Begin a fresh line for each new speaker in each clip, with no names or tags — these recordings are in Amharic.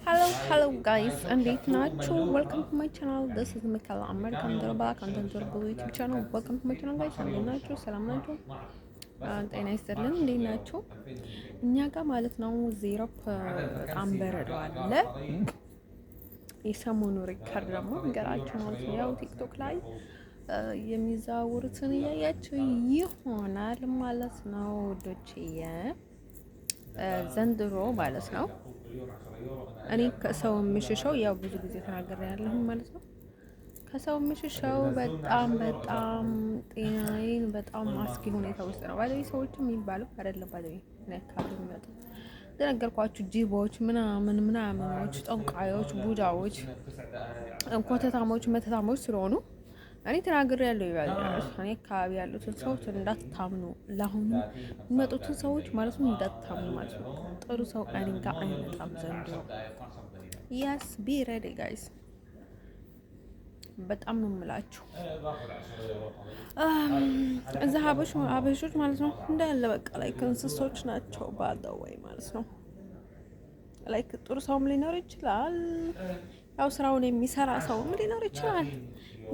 Hello guys, እንዴት ናችሁ? Welcome to my channel. This is Michaela American Durba content durable YouTube channel. Welcome to my channel guys. እንዴት ናችሁ? ሰላም ናችሁ? ጤና ይስጥልን። እንዴት ናችሁ? እኛ ጋር ማለት ነው ዜሮፕ በጣም በረዶ አለ። የሰሞኑ ሪከርድ ደግሞ እንገራችሁ ማለት ነው። ያው ቲክቶክ ላይ የሚዛወሩትን እያያችሁ ይሆናል ማለት ነው ውዶችዬ። ዘንድሮ ማለት ነው እኔ ከሰው የምሽሸው ያው ብዙ ጊዜ ተናገረ ያለሁኝ ማለት ነው። ከሰው የምሽሸው በጣም ጤናዬን በጣም አስጊ ሁኔታ ውስጥ ነው። ባለቤ ሰዎች የሚባለው አይደለም ባለቤ ነካሉ የሚመጡ እንደነገርኳችሁ ጅቦች ምናምኖች፣ ጠንቋዮች፣ ቡዳዎች፣ ኮተታሞች፣ መተታሞች ስለሆኑ እኔ ተናግሬ ያለው ይባላል። እኔ አካባቢ ያሉትን ሰዎች እንዳትታምኑ፣ ለአሁኑ የሚመጡትን ሰዎች ማለት ነው እንዳትታምኑ ማለት ነው። ጥሩ ሰው እኔ ጋር አይመጣም ዘንድሮ። ያስ ቢ ሬዲ ጋይስ፣ በጣም ነው የምላችሁ። እዛ ሀበሾች ማለት ነው እንዳለ በቃ ላይ እንስሶች ናቸው ባደወይ ማለት ነው። ላይክ ጥሩ ሰውም ሊኖር ይችላል፣ ያው ስራውን የሚሰራ ሰውም ሊኖር ይችላል።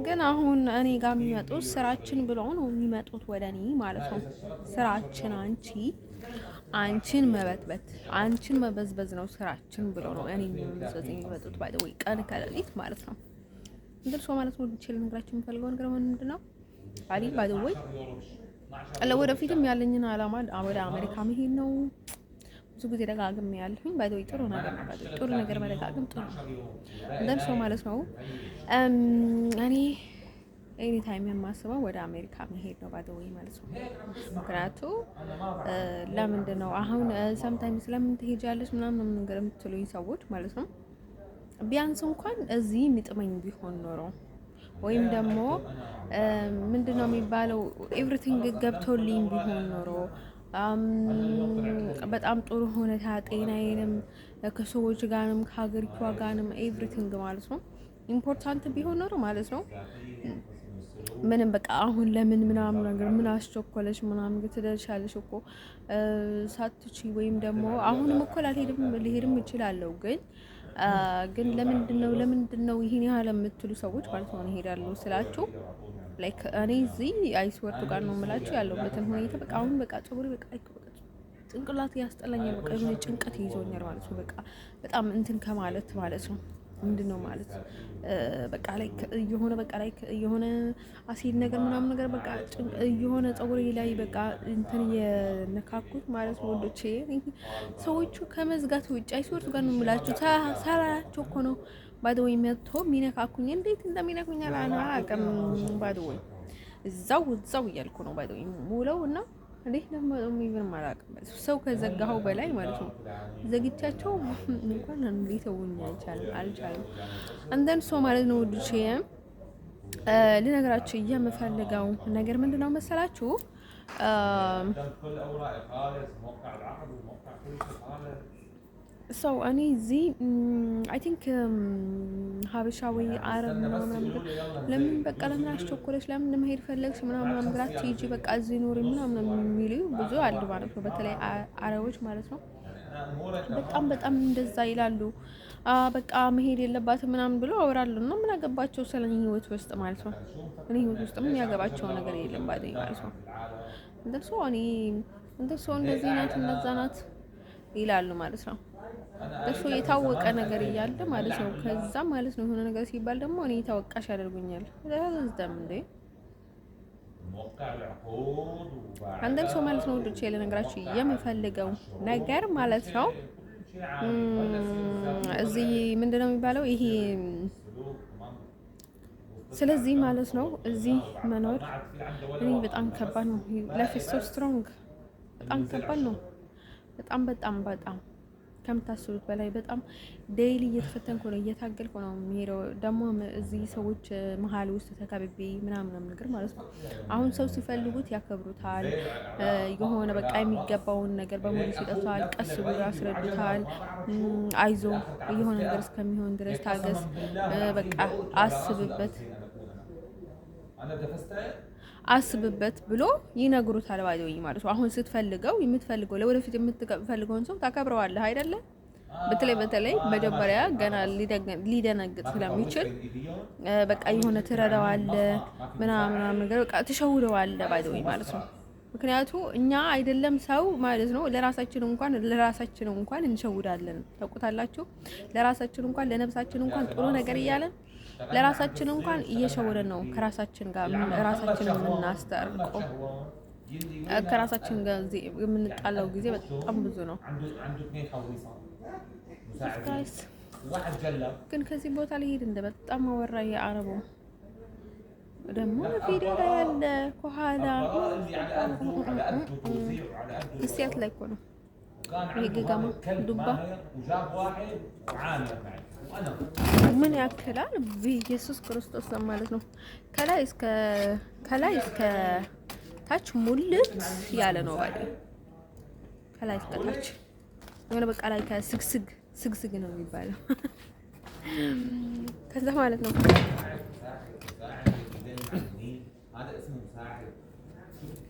ግን አሁን እኔ ጋር የሚመጡት ስራችን ብለው ነው የሚመጡት ወደ እኔ ማለት ነው። ስራችን አንቺን መበጥበት አንቺን መበዝበዝ ነው ስራችን ብለው ነው እኔ የሚመዘዝ የሚመጡት ባይ ወይ ቀን ከሌሊት ማለት ነው። እንደርሶ ማለት ነው ዲቴል ነግራችሁ የምፈልገው ነገር ምንድን ነው? አሊ ባይ ወይ ለወደፊትም ያለኝን አላማ ወደ አሜሪካ መሄድ ነው። ብዙ ጊዜ ደጋግሜ ያለሁኝ ባይ ወይ ጥሩ ነገር ነው። ባይ ጥሩ ነገር መደጋገም ጥሩ ነው። እንደርሶ ማለት ነው እኔ ኤኒ ታይም የማስበው ወደ አሜሪካ መሄድ ነው ባይ ወይ ማለት ነው። ምክንያቱም ለምንድን ነው አሁን ሰምታይምስ ለምን ትሄጃለሽ ምናምን ነገር የምትሉኝ ሰዎች ማለት ነው ቢያንስ እንኳን እዚህ የሚጥመኝ ቢሆን ኖሮ ወይም ደግሞ ምንድነው የሚባለው ኤቭሪቲንግ ገብቶልኝ ቢሆን ኖሮ በጣም ጥሩ ሁኔታ ጤናዬንም ከሰዎች ጋርም ከሀገሪቷ ጋርም ኤቭሪቲንግ ማለት ነው ኢምፖርታንት ቢሆን ኖሮ ማለት ነው። ምንም በቃ አሁን ለምን ምናምን ነገር ምን አስቸኮለሽ ምናምን ትደርሻለሽ እኮ ሳትቺ ወይም ደግሞ አሁንም እኮ ልሄድም እችላለሁ ግን ለምንድን ነው ይሄን ያህል የምትሉ ሰዎች ማለት ነው እሄዳለሁ ስላችሁ ላይክ እኔ እዚህ አይስወርቱ ጋር ነው የምላችሁ ያለሁበትን ሁኔታ በቃ አሁን በቃ ፀጉሬ በቃ ጭንቅላት ያስጠላኛል። በቃ የሆነ ጭንቀት ይዞኛል ማለት ነው። በቃ በጣም እንትን ከማለት ማለት ነው ምንድነው ማለት በቃ ላይክ የሆነ አሲድ ነገር ምናምን ነገር በቃ የሆነ ፀጉሬ ላይ በቃ እንትን የነካኩት ማለት ነው ወንዶቼ። ሰዎቹ ከመዝጋት ውጭ አይስወርቱ ጋር ነው የምላችሁ ሰራቸው እኮ ነው ባዶ የሚያቶ ሚነካኩኝ እንዴት እንደሚነኩኝ አላውቅም። ባዶ እዛው እያልኩ ነው ባዶ ሙለው እና እንዴት ለምን ማላውቅም ሰው ከዘጋኸው በላይ ማለት ነው። ዘግቻቸው እንኳን እንዴተውኝ አልቻለም። አንደን ሰው ማለት ነው ወድቼ ልነግራችሁ የምፈልገው ነገር ምንድነው መሰላችሁ? ሰው እኔ እዚህ አይ ቲንክ ሀበሻ ወይ አረብ ምናምን ለምን በቃ ለምን አስቸኮለች ለምን መሄድ ፈለግሽ ምናምን ብላት ሂጂ በቃ እዚህ ኖሪ ምናምን የሚሉ ብዙ አሉ ማለት ነው። በተለይ አረቦች ማለት ነው በጣም እንደዛ ይላሉ። በቃ መሄድ የለባትም ምናምን ብሎ አወራሉ እና ምን አገባቸው ስለ ህይወት ውስጥ ማለት ነው። እኔ ህይወት ውስጥ ምን ያገባቸው ነገር የለም ባለኝ ማለት ነው። እንደሱ እንደዚህ ናት እንደዛ ናት ይላሉ ማለት ነው። እሱ የታወቀ ነገር እያለ ማለት ነው። ከዛ ማለት ነው የሆነ ነገር ሲባል ደግሞ እኔ ተወቃሽ ያደርጉኛል። ለዛም እንዴ አንደም ሰው ማለት ነው ወንዶች ለነገራችሁ የምፈልገው ነገር ማለት ነው እዚህ ምንድነው የሚባለው ይሄ ስለዚህ ማለት ነው እዚህ መኖር እኔ በጣም ከባድ ነው። ላይፍ ኢዝ ሶ ስትሮንግ በጣም ከባድ ነው። በጣም ከምታስቡት በላይ በጣም ዴይሊ እየተፈተንኩ ነው እየታገልኩ ነው የሚሄደው። ደግሞ እዚህ ሰዎች መሀል ውስጥ ተከብቤ ምናምን ነገር ማለት ነው። አሁን ሰው ሲፈልጉት ያከብሩታል። የሆነ በቃ የሚገባውን ነገር በሙሉ ሲጠቷል። ቀስ ብሎ ያስረዱታል። አይዞ የሆነ ነገር እስከሚሆን ድረስ ታገስ፣ በቃ አስብበት ብሎ ይነግሩታል። ባይዘው ማለት ነው። አሁን ስትፈልገው የምትፈልገው ለወደፊት የምትፈልገውን ሰው ታከብረዋለህ አይደለ? በተለይ መጀመሪያ ገና ሊደነግጥ ስለሚችል በቃ የሆነ ትረዳዋለህ ምናምን ነገር በቃ ትሸውደዋለህ ባይደው ማለት ነው። ምክንያቱ እኛ አይደለም ሰው ማለት ነው ለራሳችን እንኳን እንሸውዳለን። ታውቁታላችሁ። ለራሳችን እንኳን ለነፍሳችን እንኳን ጥሩ ነገር እያለን ለራሳችን እንኳን እየሸወደን ነው ከራሳችን ጋር ራሳችንን የምናስታርቀው። ከራሳችን ጋር የምንጣላው ጊዜ በጣም ብዙ ነው። ግን ከዚህ ቦታ ሊሄድ እንደ በጣም አወራ የአረቡ ደግሞ ቪዲዮ ላይ ያለ ከኋላ እስያት ላይ እኮ ነው ይሄ ገጋማ ዱባ ምን ያክላል በኢየሱስ ክርስቶስ ማለት ነው። ከላይ እስከ ታች ሙልት ያለ ነው ባዲ ከላይ እስከ ታች የሆነ በቃ ላይ ከስግስግ ነው የሚባለው ከዛ ማለት ነው።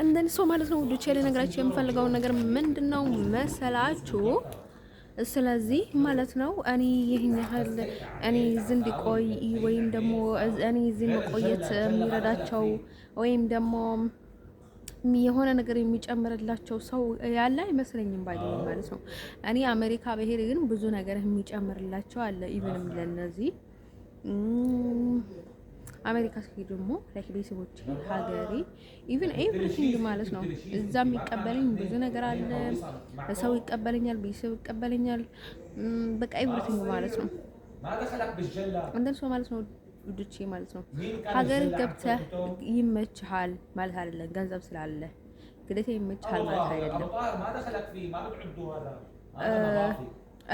እንደን ሰው ማለት ነው ውዶቼ ልነግራችሁ የምፈልገው ነገር ምንድነው መሰላችሁ? ስለዚህ ማለት ነው እኔ ይሄን ያህል እኔ እዚህ እንዲቆይ ወይም ደግሞ እኔ እዚህ መቆየት የሚረዳቸው ወይም ደግሞ የሆነ ነገር የሚጨምርላቸው ሰው ያለ አይመስለኝም ባይደው ማለት ነው። እኔ አሜሪካ በሄድ ግን ብዙ ነገር የሚጨምርላቸው አለ። ኢቭንም ለነዚህ አሜሪካ ሲሄድ ደግሞ ላይክ ቤተሰቦች ሀገሬ ኢቭን ኤቭሪቲንግ ማለት ነው እዛ የሚቀበለኝ ብዙ ነገር አለ። ሰው ይቀበለኛል፣ ቤተሰብ ይቀበለኛል፣ በቃ ኤቭሪቲንግ ማለት ነው። እንደን ሰው ማለት ነው ውዶቼ ማለት ነው። ሀገር ገብተህ ይመችሃል ማለት አይደለም። ገንዘብ ስላለ ግዴታ ይመችሃል ማለት አይደለም።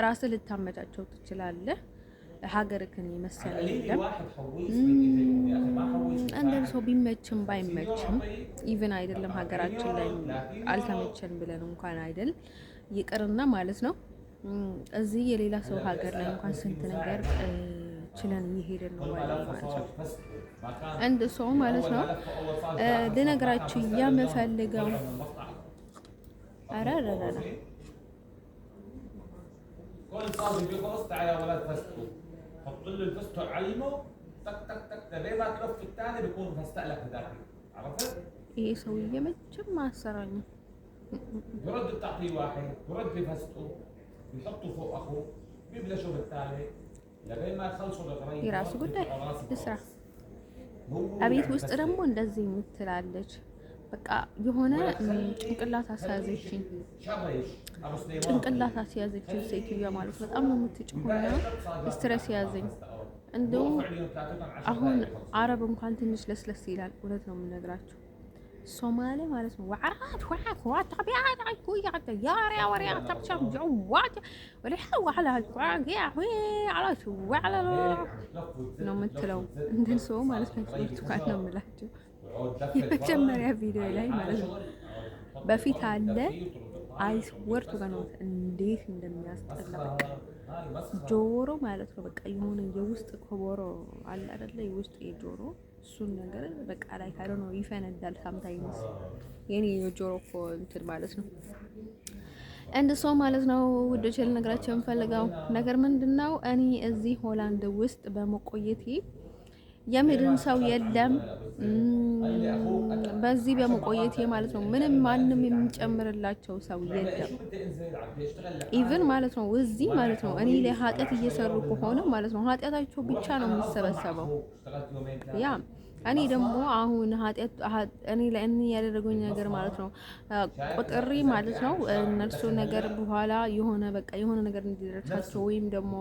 ራስህ ልታመቻቸው ትችላለህ። ሀገርህን የመሰለ የለም። እንደን ሰው ቢመችም ባይመችም ኢቭን አይደለም ሀገራችን ላይ አልተመቸን ብለን እንኳን አይደል ይቅርና ማለት ነው እዚህ የሌላ ሰው ሀገር ላይ እንኳን ስንት ነገር ችለን እየሄድን ነው ማለት ነው። እንደ ሰው ማለት ነው ልነግራችሁ የምፈልገው አራራራ حط له الفستق على اليمه تك تك تك زي ما تلف الثاني بيكون فستق لك هداك. عرفت؟ ايه سويه متشم مع السراني برد بتعطيه واحد برد بفستقه بيحطه فوق اخوه بيبلشوا بالثالث لبين ما يخلصوا الغريب የራሱ ጉዳይ ልስራ። አቤት ውስጥ ደግሞ እንደዚህ የምትላለች በቃ የሆነ ጭንቅላት አስያዘችኝ ሴትዮዋ ማለት በጣም ነው የምትጭሆና ስትረስ ያዘኝ። እንደውም አሁን አረብ እንኳን ትንሽ ለስለስ ይላል። እውነት ነው የምነግራችሁ። ሶማሌ ማለት ነው ወዓት طبيعه كويا يا وريا تقشم جوات ولا على على شو على ነው የምትለው እንደን ሰው ማለት ነው ብርቱካን ነው የምላችሁ የመጀመሪያ ቪዲዮ ላይ ማለት ነው በፊት አለ አይስ ወርቱ ነው እንዴት እንደሚያስጠላ ጆሮ ማለት ነው በቃ የሆነ የውስጥ ኮቦሮ አለ አይደለ የውስጥ የጆሮ እሱን ነገር በቃ ላይ ካለ ነው ይፈነዳል። ሳምታይምስ የኔ የጆሮ እኮ እንትን ማለት ነው እንደ ሰው ማለት ነው ውዶቼ ልነግራችሁ የምፈልገው ነገር ምንድነው እኔ እዚህ ሆላንድ ውስጥ በመቆየቴ የሚድን ሰው የለም። በዚህ በመቆየቴ ማለት ነው ምንም ማንም የሚጨምርላቸው ሰው የለም። ኢቭን ማለት ነው እዚህ ማለት ነው እኔ ላይ ኃጢአት እየሰሩ ከሆነ ማለት ነው ኃጢአታቸው ብቻ ነው የሚሰበሰበው። ያ እኔ ደግሞ አሁን እኔ ላይ ያደረጉኝ ነገር ማለት ነው ቁጥሪ ማለት ነው እነሱ ነገር በኋላ የሆነ በቃ የሆነ ነገር እንዲደርሳቸው ወይም ደግሞ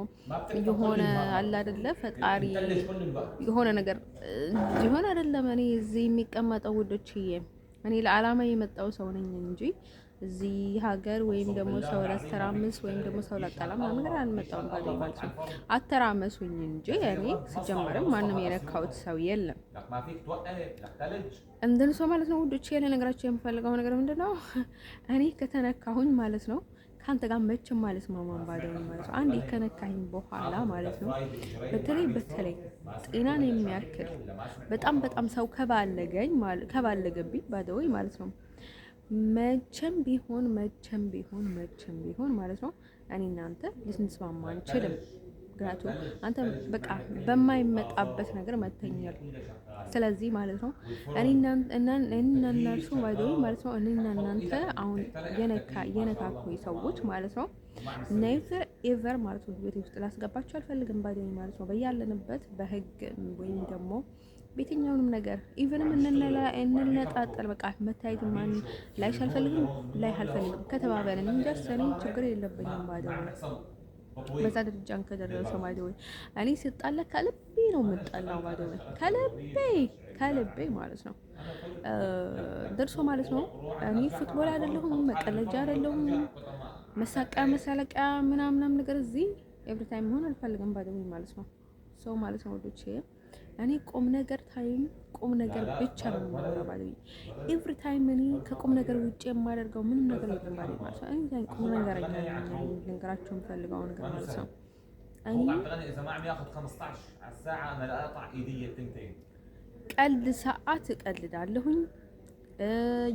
የሆነ አለ አይደለ ፈጣሪ የሆነ ነገር ይሆን አይደለም። እኔ እዚህ የሚቀመጠው ውዶችዬ እኔ ለዓላማ የመጣው ሰው ነኝ እንጂ እዚህ ሀገር ወይም ደግሞ ሰው ላስተራምስ ወይም ደግሞ ሰው ላጣላም ነገር አልመጣሁም ማለት ነው። አተራመሱኝ እንጂ እኔ ሲጀመርም ማንም የነካውት ሰው የለም። እንደን ሰው ማለት ነው ውዶቼ ለነገራችሁ የምፈልገው ነገር ምንድነው እኔ ከተነካሁኝ ማለት ነው ካንተ ጋር መቼም ማለት ማማን ባደው ማለት ነው አንዴ ከነካኝ በኋላ ማለት ነው በተለይ ጤናን የሚያክል በጣም ሰው ከባለገብኝ ባደው ማለት ነው መቼም ቢሆን ማለት ነው እኔ እናንተ ልንስማማ አንችልም። ምክንያቱም አንተ በቃ በማይመጣበት ነገር መተኛል። ስለዚህ ማለት ነው እኔና እናንተ ማለት ነው እኔና እናንተ አሁን የነካኩኝ ሰዎች ማለት ነው ኔቨር ኤቨር ማለት ነው ቤት ውስጥ ላስገባቸው አልፈልግም። ባይዶይ ማለት ነው በያለንበት በህግ ወይም ደግሞ በየትኛውንም ነገር ኢቭንም እንነጣጠል በቃ መታየት ማን ላይ አልፈልግም ከተባበልን እንደሰኔ ችግር የለብኝም። ባይዶይ በዛ ደረጃን ከደረሰ ባይዶይ እኔ ስጣላ ከልቤ ነው የምጣላው። ባይዶይ ከልቤ ማለት ነው ደርሶ ማለት ነው። እኔ ፉትቦል አይደለሁም፣ መቀለጃ አይደለሁም፣ መሳለቂያ ምናምን ነገር እዚህ ኤቭሪ ታይም መሆን አልፈልግም። ባይዶይ ማለት ነው ሰው ማለት ነው ወዶቼ እኔ ቁም ነገር ብቻ ነው የማወራው። ባይዶይ ኤቭሪ ታይም እኔ ከቁም ነገር ውጭ የማደርገው ምንም ነገር የለም። ባይዶይ ማለት ነው እኔ ቁም ነገር ልንገራችሁ የምፈልገው ነገር ማለት ነው ቀልድ ሰዓት እቀልዳለሁኝ።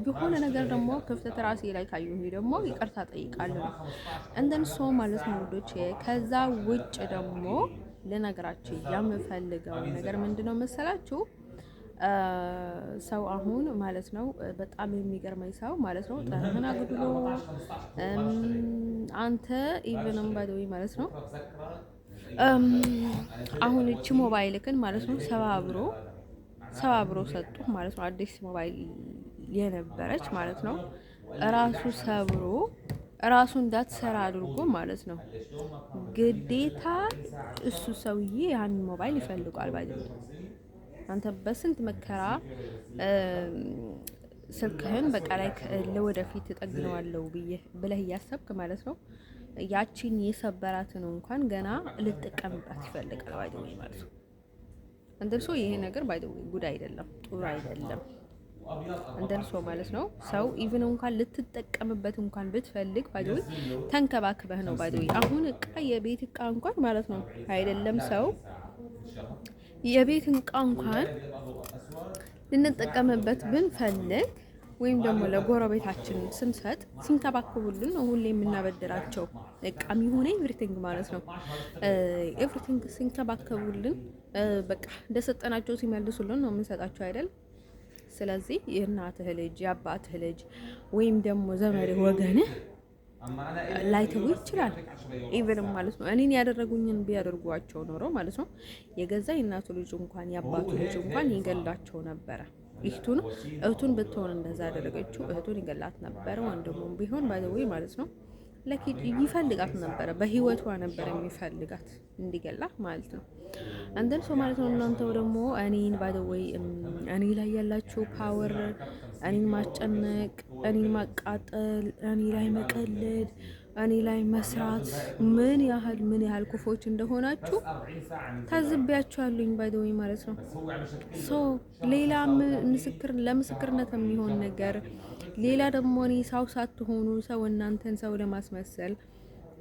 የሆነ ነገር ደግሞ ክፍተት ራሴ ላይ ካየሁ ደግሞ ይቅርታ ጠይቃለሁ እንደን ሰው ማለት ነው ወዶቼ። ከዛ ውጭ ደግሞ ልነግራችሁ የምፈልገው ነገር ምንድነው መሰላችሁ? ሰው አሁን ማለት ነው በጣም የሚገርመኝ ሰው ማለት ነው ጥህን አግድሎ አንተ ኢቭንም ባይዶይ ማለት ነው አሁን እቺ ሞባይልክን ማለት ነው ሰባብሮ ሰጡ ማለት ነው። አዲስ ሞባይል የነበረች ማለት ነው ራሱ ሰብሮ ራሱ እንዳትሰራ አድርጎ ማለት ነው ግዴታ እሱ ሰውዬ ያን ሞባይል ይፈልጋል። ባይዶይ አንተ በስንት መከራ ስልክህን በቃ ላይ ለወደፊት ተጠግነዋለሁ ብለህ እያሰብክ ማለት ነው ያቺን የሰበራትን እንኳን ገና ልትጠቀምባት ይፈልጋል። ባይዶይ ማለት ነው እንደርሶ ይሄ ነገር ባይዶይ ጉድ አይደለም፣ ጥሩ አይደለም። እንደርሶ ማለት ነው ሰው ኢቭን እንኳን ልትጠቀምበት እንኳን ብትፈልግ ባይዶይ ተንከባክበህ ነው። ባይዶይ አሁን የቤት እቃ እንኳን ማለት ነው አይደለም ሰው የቤት እቃ እንኳን ልንጠቀምበት ብንፈልግ ወይም ደግሞ ለጎረቤታችን ስንሰጥ ሲንከባከቡልን ነው ሁሌ የምናበድራቸው እቃም ሆነ ኤቭሪቲንግ ማለት ነው። ኤቭሪቲንግ ሲንከባከቡልን በቃ እንደሰጠናቸው ሲመልሱልን ነው የምንሰጣቸው አይደል? ስለዚህ የእናትህ ልጅ የአባትህ ልጅ ወይም ደግሞ ዘመድ ወገንህ ላይተው ይችላል። ኢቭንም ማለት ነው እኔን ያደረጉኝን ቢያደርጓቸው ኖሮ ማለት ነው የገዛ የእናቱ ልጅ እንኳን የአባቱ ልጅ እንኳን ይገላቸው ነበረ። እህቱን ብትሆን እንደዛ ያደረገችው እህቱን ይገላት ነበረ። ወንድሙም ቢሆን ባይዶይ ማለት ነው ይፈልጋት ነበረ፣ በህይወቷ ነበር የሚፈልጋት እንዲገላት ማለት ነው። አንደን ሰው ማለት ነው እናንተው ደግሞ እኔን ባይዶይ እኔ ላይ ያላችሁ ፓወር እኔን ማስጨነቅ፣ እኔን ማቃጠል፣ እኔ ላይ መቀለድ፣ እኔ ላይ መስራት ምን ያህል ክፎች እንደሆናችሁ ታዝቢያችኋለኝ ባይዶይ ማለት ነው። ሶ ሌላ ለምስክርነት የሚሆን ነገር ሌላ ደግሞ እኔ ሰው ሳትሆኑ ሰው እናንተን ሰው ለማስመሰል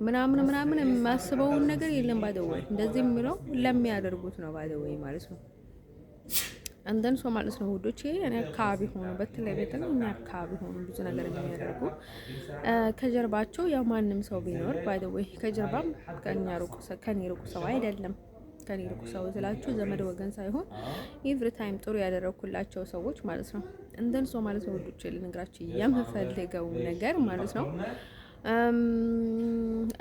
ምናምን የማስበውን ነገር የለም። ባይዶይ እንደዚህ የሚለው ለሚያደርጉት ነው ባይዶይ ማለት ነው። እንደን ሰው ማለት ነው ውዶቼ እኔ አካባቢ ሆኖ በተለይ እኔ አካባቢ ሆኖ ብዙ ነገር የሚያደርጉ ከጀርባቸው ያው ማንም ሰው ቢኖር ባይዶይ ከጀርባም ከኔ ሩቅ ሰው አይደለም። ከኔ ሩቅ ሰው ስላችሁ ዘመድ ወገን ሳይሆን ኤቭሪ ታይም ጥሩ ያደረኩላቸው ሰዎች ማለት ነው። እንደን ሰው ማለት ነው ውዶቼ ልነግራችሁ የምፈልገው ነገር ማለት ነው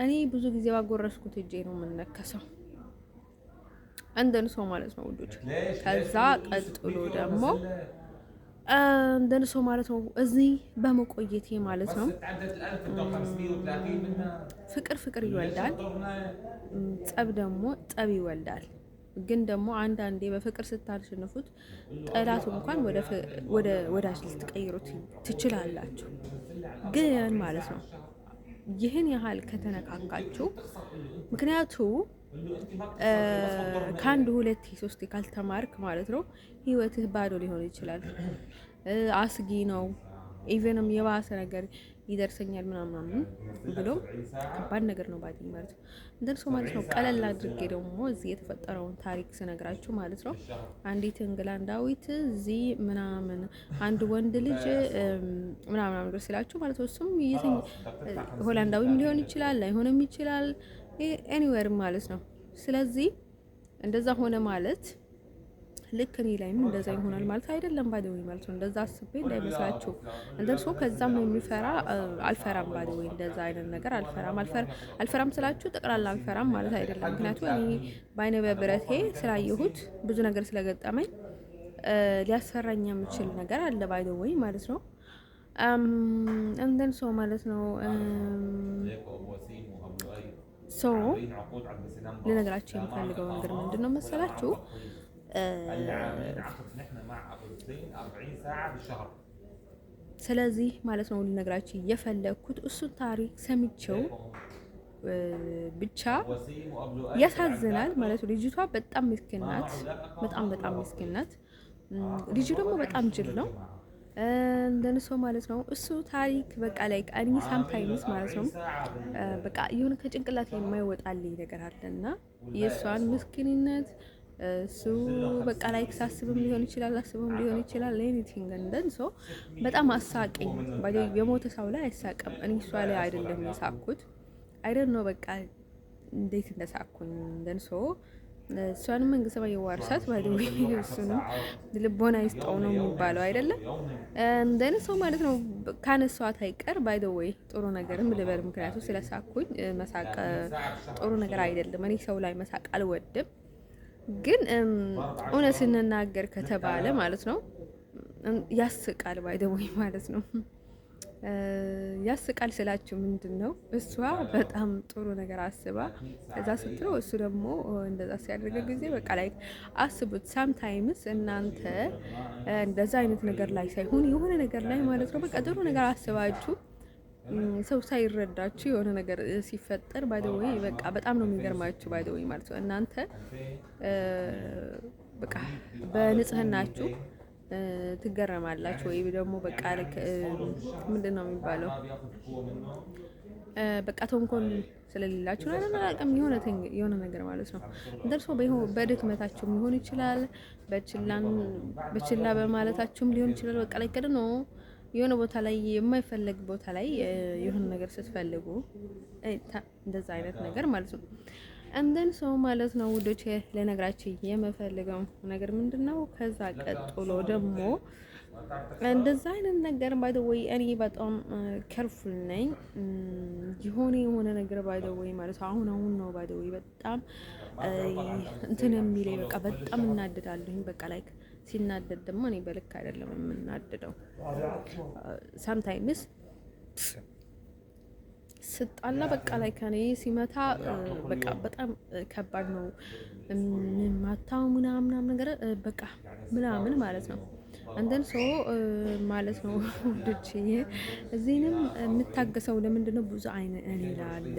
እኔ ብዙ ጊዜ ባጎረስኩት እጄ ነው የምነከሰው። እንደን ሰው ማለት ነው ውዶች። ከዛ ቀጥሎ ደግሞ እንደን ሰው ማለት ነው እዚህ በመቆየቴ ማለት ነው ፍቅር ይወልዳል፣ ጸብ ደግሞ ጠብ ይወልዳል። ግን ደግሞ አንዳንዴ በፍቅር ስታሸንፉት ጠላት እንኳን ወደ ወዳጅ ልትቀይሩት ትችላላችሁ። ግን ማለት ነው ይህን ያህል ከተነካካችሁ ምክንያቱ ከአንድ ሁለት ሶስት ካልተማርክ ማለት ነው ህይወትህ ባዶ ሊሆን ይችላል። አስጊ ነው። ኢቨንም የባሰ ነገር ይደርሰኛል ምናምን ብሎ ከባድ ነገር ነው ባዲ ማለት ነው። እንደርሶ ማለት ነው። ቀለል አድርጌ ደግሞ እዚህ የተፈጠረውን ታሪክ ስነግራችሁ ማለት ነው። አንዲት እንግላንዳዊት እዚህ ምናምን አንድ ወንድ ልጅ ምናምን ነገር ስላችሁ ማለት ነው። እሱም ሆላንዳዊም ሊሆን ይችላል ላይሆንም ይችላል ኤኒዌር ማለት ነው። ስለዚህ እንደዛ ሆነ ማለት ልክ እኔ ላይም እንደዛ ይሆናል ማለት አይደለም ባዲው ማለት ነው። እንደዛ አስቤ እንዳይመስላችሁ እንደርሶ ከዛም የሚፈራ አልፈራም ባዲው እንደዛ አይነት ነገር አልፈራም ስላችሁ ጠቅላላ አልፈራም ማለት አይደለም። ምክንያቱም እኔ በአይነ በብረቴ ስላየሁት ብዙ ነገር ስለገጠመኝ ሊያስፈራኝ የሚችል ነገር አለ ባዲው ማለት ነው። እንደን ሶ ማለት ነው ሶ ልነግራችሁ የምፈልገው ነገር ምንድነው መሰላችሁ? ስለዚህ ማለት ነው ልነግራችሁ የፈለኩት እሱን ታሪክ ሰምቼው ብቻ ያሳዝናል ማለት ነው። ልጅቷ በጣም ምስኪን ናት፣ በጣም ምስኪን ናት። ልጁ ደግሞ በጣም ጅል ነው እንደነሱ ማለት ነው። እሱ ታሪክ በቃ ላይ ቀኒ ሳምታይምስ ማለት ነው በቃ የሆነ ከጭንቅላት የማይወጣልኝ ነገር አለና የእሷን ምስኪንነት እሱ በቃ ላይ ሳስብም ሊሆን ይችላል አስብም ሊሆን ይችላል ኤኒቲንግ እንደን ሶ በጣም አሳቀኝ። የሞተ ሰው ላይ አይሳቀም። እኔ እሷ ላይ አይደለም የሳቅኩት አይደል ነው በቃ እንዴት እንደሳቅኩኝ እንደን ሶ እሷንም መንግስት ባይዋርሳት ባይደው እሱንም ልቦና ይስጠው ነው የሚባለው አይደለም እንደነ ሰው ማለት ነው። ካነሷት አይቀር ባይደው ጥሩ ነገርም ልበል ምክንያቱም ስለሳቅኩኝ መሳቅ ጥሩ ነገር አይደለም። እኔ ሰው ላይ መሳቅ አልወድም። ግን እውነት እንናገር ከተባለ ማለት ነው ያስቃል ባይደው ማለት ነው። ያስቃል ስላችሁ ምንድነው እሷ በጣም ጥሩ ነገር አስባ ከዛ ስትለው እሱ ደግሞ እንደዛ ሲያደርግ ጊዜ በቃ ላይ አስቡት። ሳምታይምስ እናንተ እንደዛ አይነት ነገር ላይ ሳይሆን የሆነ ነገር ላይ ማለት ነው በቃ ጥሩ ነገር አስባችሁ ሰው ሳይረዳችሁ የሆነ ነገር ሲፈጠር ባይ ዘ ዌይ በቃ በጣም ነው የሚገርማችሁ ባይ ዘ ዌይ ማለት ነው። እናንተ በቃ በንጽህናችሁ ትገረማላችሁ ወይ ደግሞ በቃ ምንድነው የሚባለው በቃ ተንኮል ስለሌላችሁ አላውቅም የሆነ ነገር ማለት ነው። እንደርሶ በድክመታችሁም ሊሆን ይችላል በችላ በማለታችሁም ሊሆን ይችላል። በቃ ላይ ከደ ነው የሆነ ቦታ ላይ የማይፈለግ ቦታ ላይ የሆነ ነገር ስትፈልጉ እንደዛ አይነት ነገር ማለት ነው። እንደን ሰው ማለት ነው ውዶቼ ለነገራችሁ የምፈልገው ነገር ምንድነው ከዛ ቀጥሎ ደግሞ እንደዛ አይነት ነገር ባይ ዘ ዌይ እኔ በጣም ከርፉል ነኝ። የሆነ ነገር ባይ ዘ ዌይ ማለት አሁን ነው ባይ ዘ ዌይ በጣም እንትን የሚለኝ በቃ በጣም እናደዳለሁ። በቃ ላይክ ሲናደድ ደግሞ እኔ በልክ አይደለም የምናደደው። ሳምታይምስ ስጣላ በቃ ላይ ከኔ ሲመታ በቃ በጣም ከባድ ነው ማታው ምናምን ነገር በቃ ምናምን ማለት ነው። እንደን ሰው ማለት ነው ውዶቼ እዚህንም የምታገሰው ለምንድነው ብዙ አይነት እኔ ላለ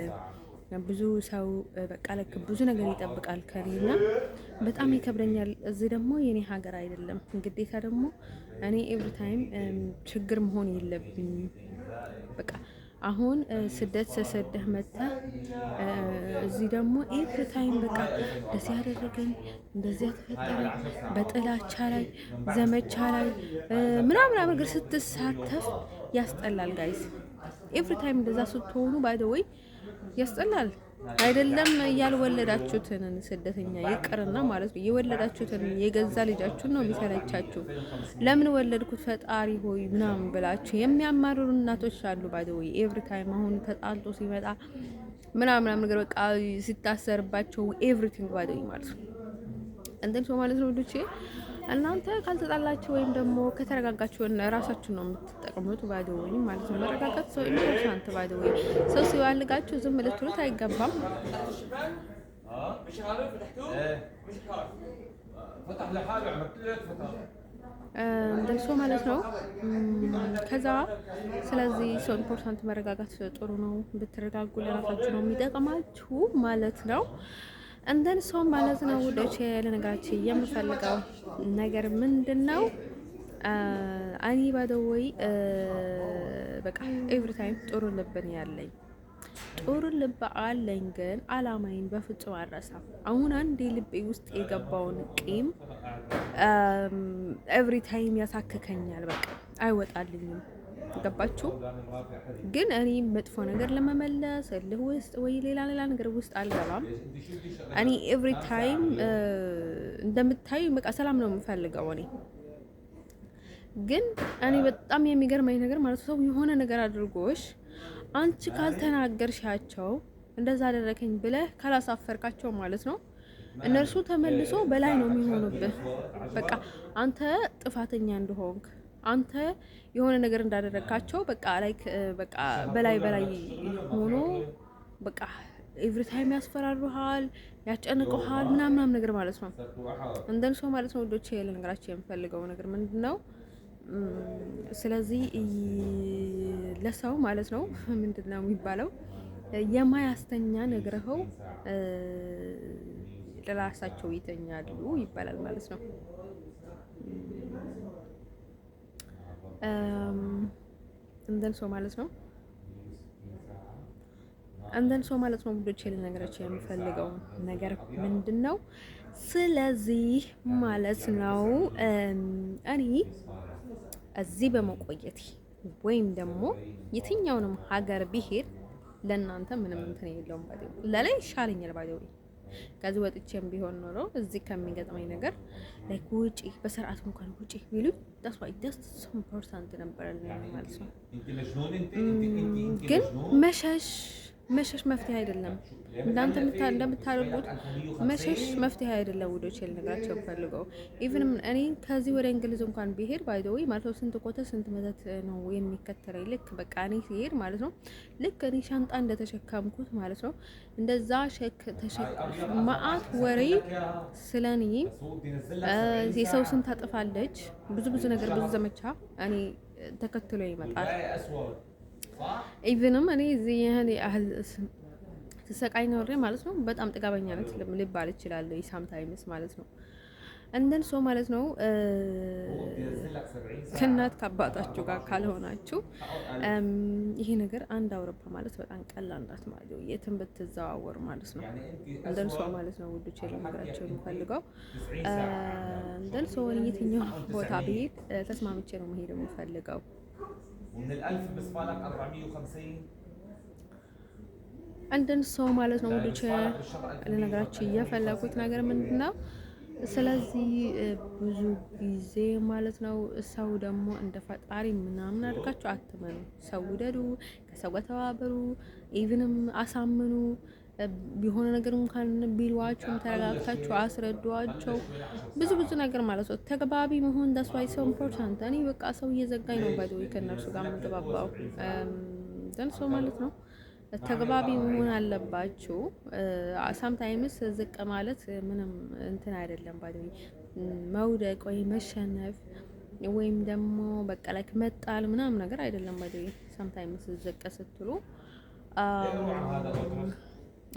ብዙ ሰው በቃ ለክ ብዙ ነገር ይጠብቃል ከኔና በጣም ይከብደኛል። እዚህ ደግሞ የኔ ሀገር አይደለም ግዴታ ደግሞ እኔ ኤቭሪ ታይም ችግር መሆን የለብኝም። በቃ አሁን ስደት ተሰደህ መጥተህ እዚህ ደግሞ ኤቭሪ ታይም በቃ ደስ ያደረገኝ እንደዚህ ተፈጠረ በጥላቻ ላይ ዘመቻ ላይ ምናምን ነገር ስትሳተፍ ያስጠላል ጋይስ። ኤቭሪ ታይም እንደዛ ስትሆኑ ባይ ዘ ዌይ ያስጠላል አይደለም። ያልወለዳችሁትን ስደተኛ ይቅርና ማለት ነው የወለዳችሁትን የገዛ ልጃችሁን ነው የሚሰለቻችሁ። ለምን ወለድኩት ፈጣሪ ሆይ ምናምን ብላችሁ የሚያማርሩ እናቶች አሉ ባይ ዘ ዌይ ኤቭሪ ታይም። አሁን ተጣልቶ ሲመጣ ምናምን ነገር በቃ ሲታሰርባቸው ኤቭሪቲንግ ባይ ዘ ዌይ ማለት ነው እንደም ሰው ማለት ነው ልጅ እናንተ ካልተጣላችሁ ወይም ደግሞ ከተረጋጋችሁ ራሳችሁ ነው የምትጠቅሙት ባይ ዘ ዌይ ማለት ነው። መረጋጋት ሰው ኢምፖርታንት ባይ ዘ ዌይ ሰው ሲዋልጋችሁ ዝም ልትሉት አይገባም። እንደሱ ማለት ነው። ከዛ ስለዚህ ሰው ኢምፖርታንት መረጋጋት ጥሩ ነው። ብትረጋጉ ለራሳችሁ ነው የሚጠቅማችሁ ማለት ነው። እንደን ሰው ማለት ነው ውዶቼ ለነገራችን የምፈልገው ነገር ምንድነው እኔ ባደወይ በቃ ኤቭሪ ታይም ጥሩ ልብ ነው ያለኝ። ጥሩ ልብ አለኝ፣ ግን አላማዬን በፍጹም አልረሳም። አሁን አንዴ ልቤ ውስጥ የገባውን ቂም ኤቭሪ ታይም ያሳክከኛል። በቃ አይወጣልኝም። ገባችሁ? ግን እኔ መጥፎ ነገር ለመመለስ እልህ ውስጥ ወይ ሌላ ነገር ውስጥ አልገባም። እኔ ኤቭሪ ታይም እንደምታዩ በቃ ሰላም ነው የምፈልገው እኔ። ግን እኔ በጣም የሚገርመኝ ነገር ማለት ሰው የሆነ ነገር አድርጎሽ አንቺ ካልተናገርሻቸው እንደዛ አደረከኝ ብለህ ካላሳፈርካቸው ማለት ነው እነርሱ ተመልሶ በላይ ነው የሚሆኑብህ። በቃ አንተ ጥፋተኛ እንደሆንክ አንተ የሆነ ነገር እንዳደረግካቸው በቃ ላይክ በቃ በላይ ሆኖ በቃ ኤቭሪ ታይም ያስፈራሩሃል፣ ያጨንቁሃል ምናምን ነገር ማለት ነው። እንደን ሰው ማለት ነው ወዶቼ ልነግራችሁ የምፈልገው ነገር ምንድነው? ስለዚህ ለሰው ማለት ነው ምንድነው የሚባለው የማያስተኛ ነግረኸው ለራሳቸው ይተኛሉ ይባላል ማለት ነው። እንደን ሰው ማለት ነው ውዶቼ ልነግራችሁ የምፈልገው ነገር ምንድነው? ስለዚህ ማለት ነው እኔ እዚህ በመቆየቴ ወይም ደግሞ የትኛውንም ሀገር ቢሄድ ለእናንተ ምንም እንትን የለውም። ለላይ ይሻለኛል ባይደው ከዚህ ወጥቼም ቢሆን ኖሮ እዚህ ከሚገጥመኝ ነገር ላይክ ውጪ በስርዓት እንኳን ውጪ ቢሉኝ ደስ ኢምፖርታንት ነበር ማለት ነው። ግን መሸሽ መፍትሄ አይደለም። እንዳንተ እንደምታደርጉት መሸሽ መፍትሄ አይደለም ውዶቼ ልነግራቸው ፈልገው። ኢቭን እኔ ከዚህ ወደ እንግሊዝ እንኳን ቢሄድ ባይ ዘ ወይ ማለት ነው ስንት ኮተ ስንት መተት ነው የሚከተለኝ። ልክ በቃ እኔ ሲሄድ ማለት ነው ልክ እኔ ሻንጣ እንደተሸከምኩት ማለት ነው እንደዛ መዓት ወሬ ስለኔ የሰው ስንት ታጥፋለች ብዙ ነገር ብዙ ዘመቻ እኔ ተከትሎ ይመጣል። ኢቭንም እኔ እዚህ ይሄን ያህል ተሰቃይ ነው ማለት ነው። በጣም ጥጋበኛ ነች ልባል ይችላል ሳምታይምስ ማለት ነው። እንደን ሰው ማለት ነው ከእናት ከአባታችሁ ጋር ካልሆናችሁ ይሄ ነገር አንድ አውሮፓ ማለት በጣም ቀላል ናት ማለት ነው። የትም ብትዘዋወር ማለት ነው። እንደን ሰው ማለት ነው ውዶቼ ልነግራችሁ የምፈልገው እንደን ሰው የትኛው ቦታ ብሄድ ተስማምቼ ነው መሄድ የምፈልገው። ومن الألف بسمالك 450 እንደን ሰው ማለት ነው ወዶቼ ለነገራችን እየፈለኩት ነገር ምንድነው? ስለዚህ ብዙ ጊዜ ማለት ነው ሰው ደግሞ እንደ ፈጣሪ ምናምን አድርጋችሁ አትመኑ። ሰው ውደዱ፣ ከሰው ጋር ተባበሩ፣ ኢቭንም አሳምኑ። ቢሆነ ነገር እንኳን ቢሏችሁ ተረጋግታችሁ አስረዷቸው። ብዙ ነገር ማለት ነው ተግባቢ መሆን ዳስ ዋይ ሰው ኢምፖርታንት። እኔ በቃ ሰው እየዘጋኝ ነው ባይዶ ከነርሱ ጋር የምገባባው ደን ሰው ማለት ነው ተግባቢ መሆን አለባችሁ። ሳምታይምስ ዝቅ ማለት ምንም እንትን አይደለም ባይዶ መውደቅ ወይ መሸነፍ ወይም ደግሞ በቃ ላይክ መጣል ምናምን ነገር አይደለም ባይዶ ሳምታይምስ ዝቅ ስትሉ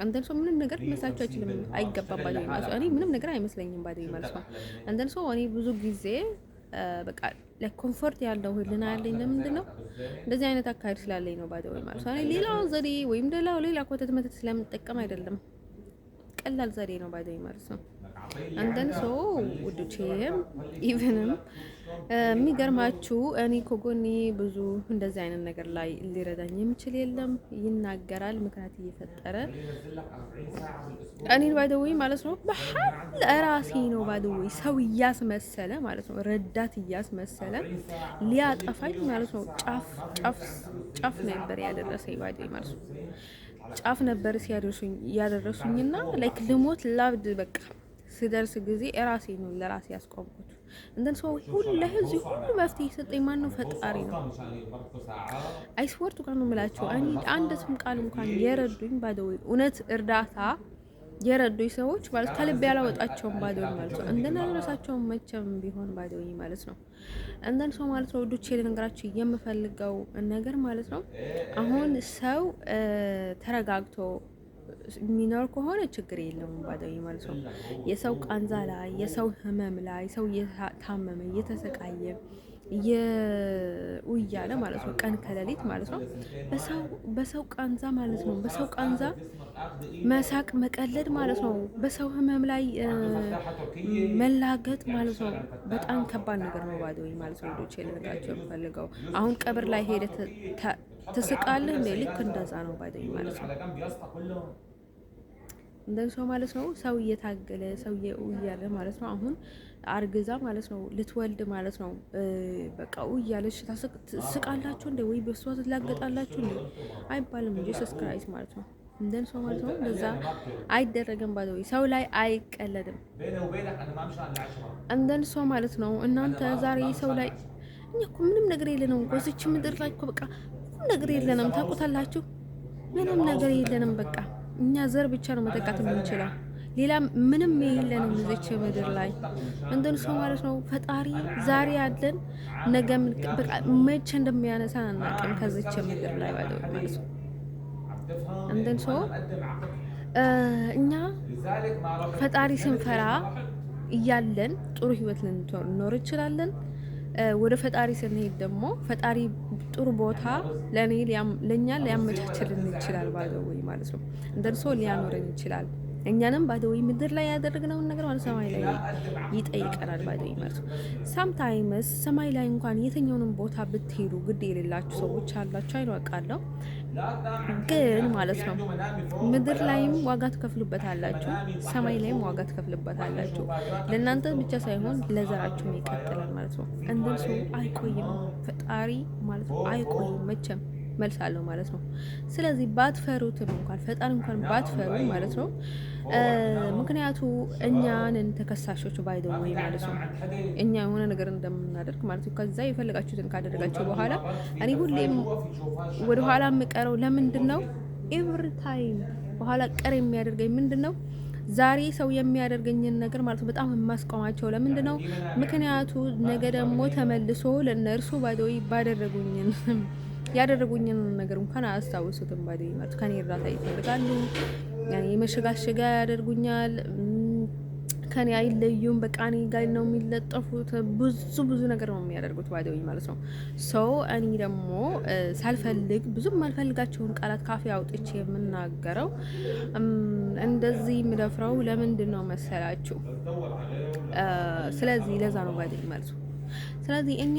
አንተን ሰው ምንም ነገር መስላችሁ አይችልም አይገባም ባይደው ማለት ነው። እኔ ምንም ነገር አይመስለኝም ባይደው ማለት ነው። አንተን ሰው እኔ ብዙ ጊዜ በቃ ለኮምፎርት ያለው ህልና ያለኝ ለምንድን ነው እንደዚህ አይነት አካሄድ ስላለኝ ነው ባይደው ማለት ነው። እኔ ሌላው ዘዴ ወይም ሌላ ኮተት መተት ስለምጠቀም አይደለም፣ ቀላል ዘዴ ነው ባይደው ማለት ነው። አንተን ሰው ውዶቼ ኢቭንም የሚገርማችሁ እኔ ከጎኔ ብዙ እንደዚህ አይነት ነገር ላይ ሊረዳኝ የሚችል የለም። ይናገራል ምክንያት እየፈጠረ እኔን ባይ ዘ ወይ ማለት ነው በሐል ራሴ ነው ባይ ዘ ወይ ሰው እያስመሰለ ማለት ነው ረዳት እያስመሰለ ሊያጠፋኝ ማለት ነው ጫፍ ነበር ያደረሰኝ ባይ ዘ ወይ ማለት ነው ጫፍ ነበር ያደረሱኝና ላይክ ልሞት ላብድ በቃ ስደርስ ጊዜ ራሴ ነው ለራሴ ያስቆምኩት። እንደን ሰው ለዚህ ሁሉ መፍትሄ ሰጠኝ ማን ነው? ፈጣሪ ነው። አይስወርቱ ጋር ነው የምላቸው። አንድ ስም ቃል እንኳን የረዱኝ ባደወይ እውነት እርዳታ የረዱኝ ሰዎች ማለት ከልብ ያላወጣቸውም ባደወይ ማለት ነው። እንደና ራሳቸው መቼም ቢሆን ባደወይ ማለት ነው። እንደን ሰው ማለት ነው ወዶቼ ልነግራችሁ የምፈልገው ነገር ማለት ነው አሁን ሰው ተረጋግቶ የሚኖር ከሆነ ችግር የለውም ባደወይ ማለት ነው። የሰው ቃንዛ ላይ የሰው ህመም ላይ ሰው እየታመመ እየተሰቃየ እያለ ማለት ነው። ቀን ከሌሊት ማለት ነው። በሰው ቃንዛ ማለት ነው። በሰው ቃንዛ መሳቅ መቀለድ ማለት ነው። በሰው ህመም ላይ መላገጥ ማለት ነው። በጣም ከባድ ነገር ነው ባይዘው ማለት ነው። ልጆች ልነግራቸው የምፈልገው አሁን ቀብር ላይ ሄደ ትስቃለህ እንዴ? ልክ እንደዛ ነው ባይዘው ማለት ነው። እንደን ሰው ማለት ነው። ሰው እየታገለ ሰው እያለ ማለት ነው። አሁን አርግዛ ማለት ነው ልትወልድ ማለት ነው። በቃ እያለች ትስቃላችሁ እንዴ? ወይ በሷ ትላገጣላችሁ እንዴ? አይባልም እንጂ ሰብስክራይብ ማለት ነው። እንደን ሰው ማለት ነው። እንደዛ አይደረግም። ባለው ሰው ላይ አይቀለድም። እንደን ሰው ማለት ነው። እናንተ ዛሬ ሰው ላይ እኛ እኮ ምንም ነገር የለንም እኮ እዚች ምድር ላይ እኮ በቃ ምንም ነገር የለንም። ታውቁታላችሁ። ምንም ነገር የለንም በቃ እኛ ዘር ብቻ ነው መጠቃት የምንችለው። ሌላ ምንም የለንም እዚች ምድር ላይ እንደን ሰው ማለት ነው። ፈጣሪ ዛሬ ያለን ነገ በቃ መቼ እንደሚያነሳን አናውቅም ከዚች ምድር ላይ ባለው ማለት ነው። እንደን ሰው እኛ ፈጣሪ ስንፈራ እያለን ጥሩ ህይወት ልንኖር እንችላለን። ወደ ፈጣሪ ስንሄድ ደግሞ ፈጣሪ ጥሩ ቦታ ለእኛ ሊያመቻችልን ይችላል ባይዘወይ ማለት ነው። እንደርሶ ሊያኖረን ይችላል። እኛንም ባይዘወይ ምድር ላይ ያደረግነውን ነገር ማለት ሰማይ ላይ ይጠይቀናል ባይዘወይ ማለት ነው። ሳምታይምስ ሰማይ ላይ እንኳን የትኛውንም ቦታ ብትሄዱ ግድ የሌላችሁ ሰዎች አላችሁ አይኗቃለሁ ግን ማለት ነው ምድር ላይም ዋጋ ትከፍሉበታላችሁ፣ ሰማይ ላይም ዋጋ ትከፍሉበታላችሁ። ለእናንተ ብቻ ሳይሆን ለዘራችሁም ይቀጥላል ማለት ነው። እንደን ሰው አይቆይም ፈጣሪ ማለት ነው። አይቆይም መቼም መልስ አለው ማለት ነው። ስለዚህ ባትፈሩትም እንኳን ፈጣሪ እንኳን ባትፈሩ ማለት ነው። ምክንያቱ እኛንን ተከሳሾች ባይደው ወይ ማለት ነው። እኛ የሆነ ነገር እንደምናደርግ ማለት ነው። ከዛ የፈለጋችሁትን ካደረጋችሁ በኋላ እኔ ሁሌም ወደ ኋላ የምቀረው ለምንድን ነው? ኤቭሪ ታይም በኋላ ቀር የሚያደርገኝ ምንድን ነው? ዛሬ ሰው የሚያደርገኝን ነገር ማለት ነው በጣም የማስቆማቸው ለምንድን ነው? ምክንያቱ ነገ ደግሞ ተመልሶ ለእነርሱ ባይደው ባደረጉኝን ያደረጉኝን ነገር እንኳን አያስታውሱትም። ባይደው ማለት ከኔ እርዳታ ይፈልጋሉ። ያኔ መሸጋሸጋ ያደርጉኛል። ከኔ አይለዩም። በቃ እኔ ጋር ነው የሚለጠፉት። ብዙ ነገር ነው የሚያደርጉት ባይደውኝ ማለት ነው። ሰው እኔ ደግሞ ሳልፈልግ ብዙም ማልፈልጋቸውን ቃላት ካፌ አውጥቼ የምናገረው እንደዚህ የምደፍረው ለምንድን ነው መሰላችሁ? ስለዚህ ለዛ ነው ባይደውኝ ማለት ነው። ስለዚህ እኔ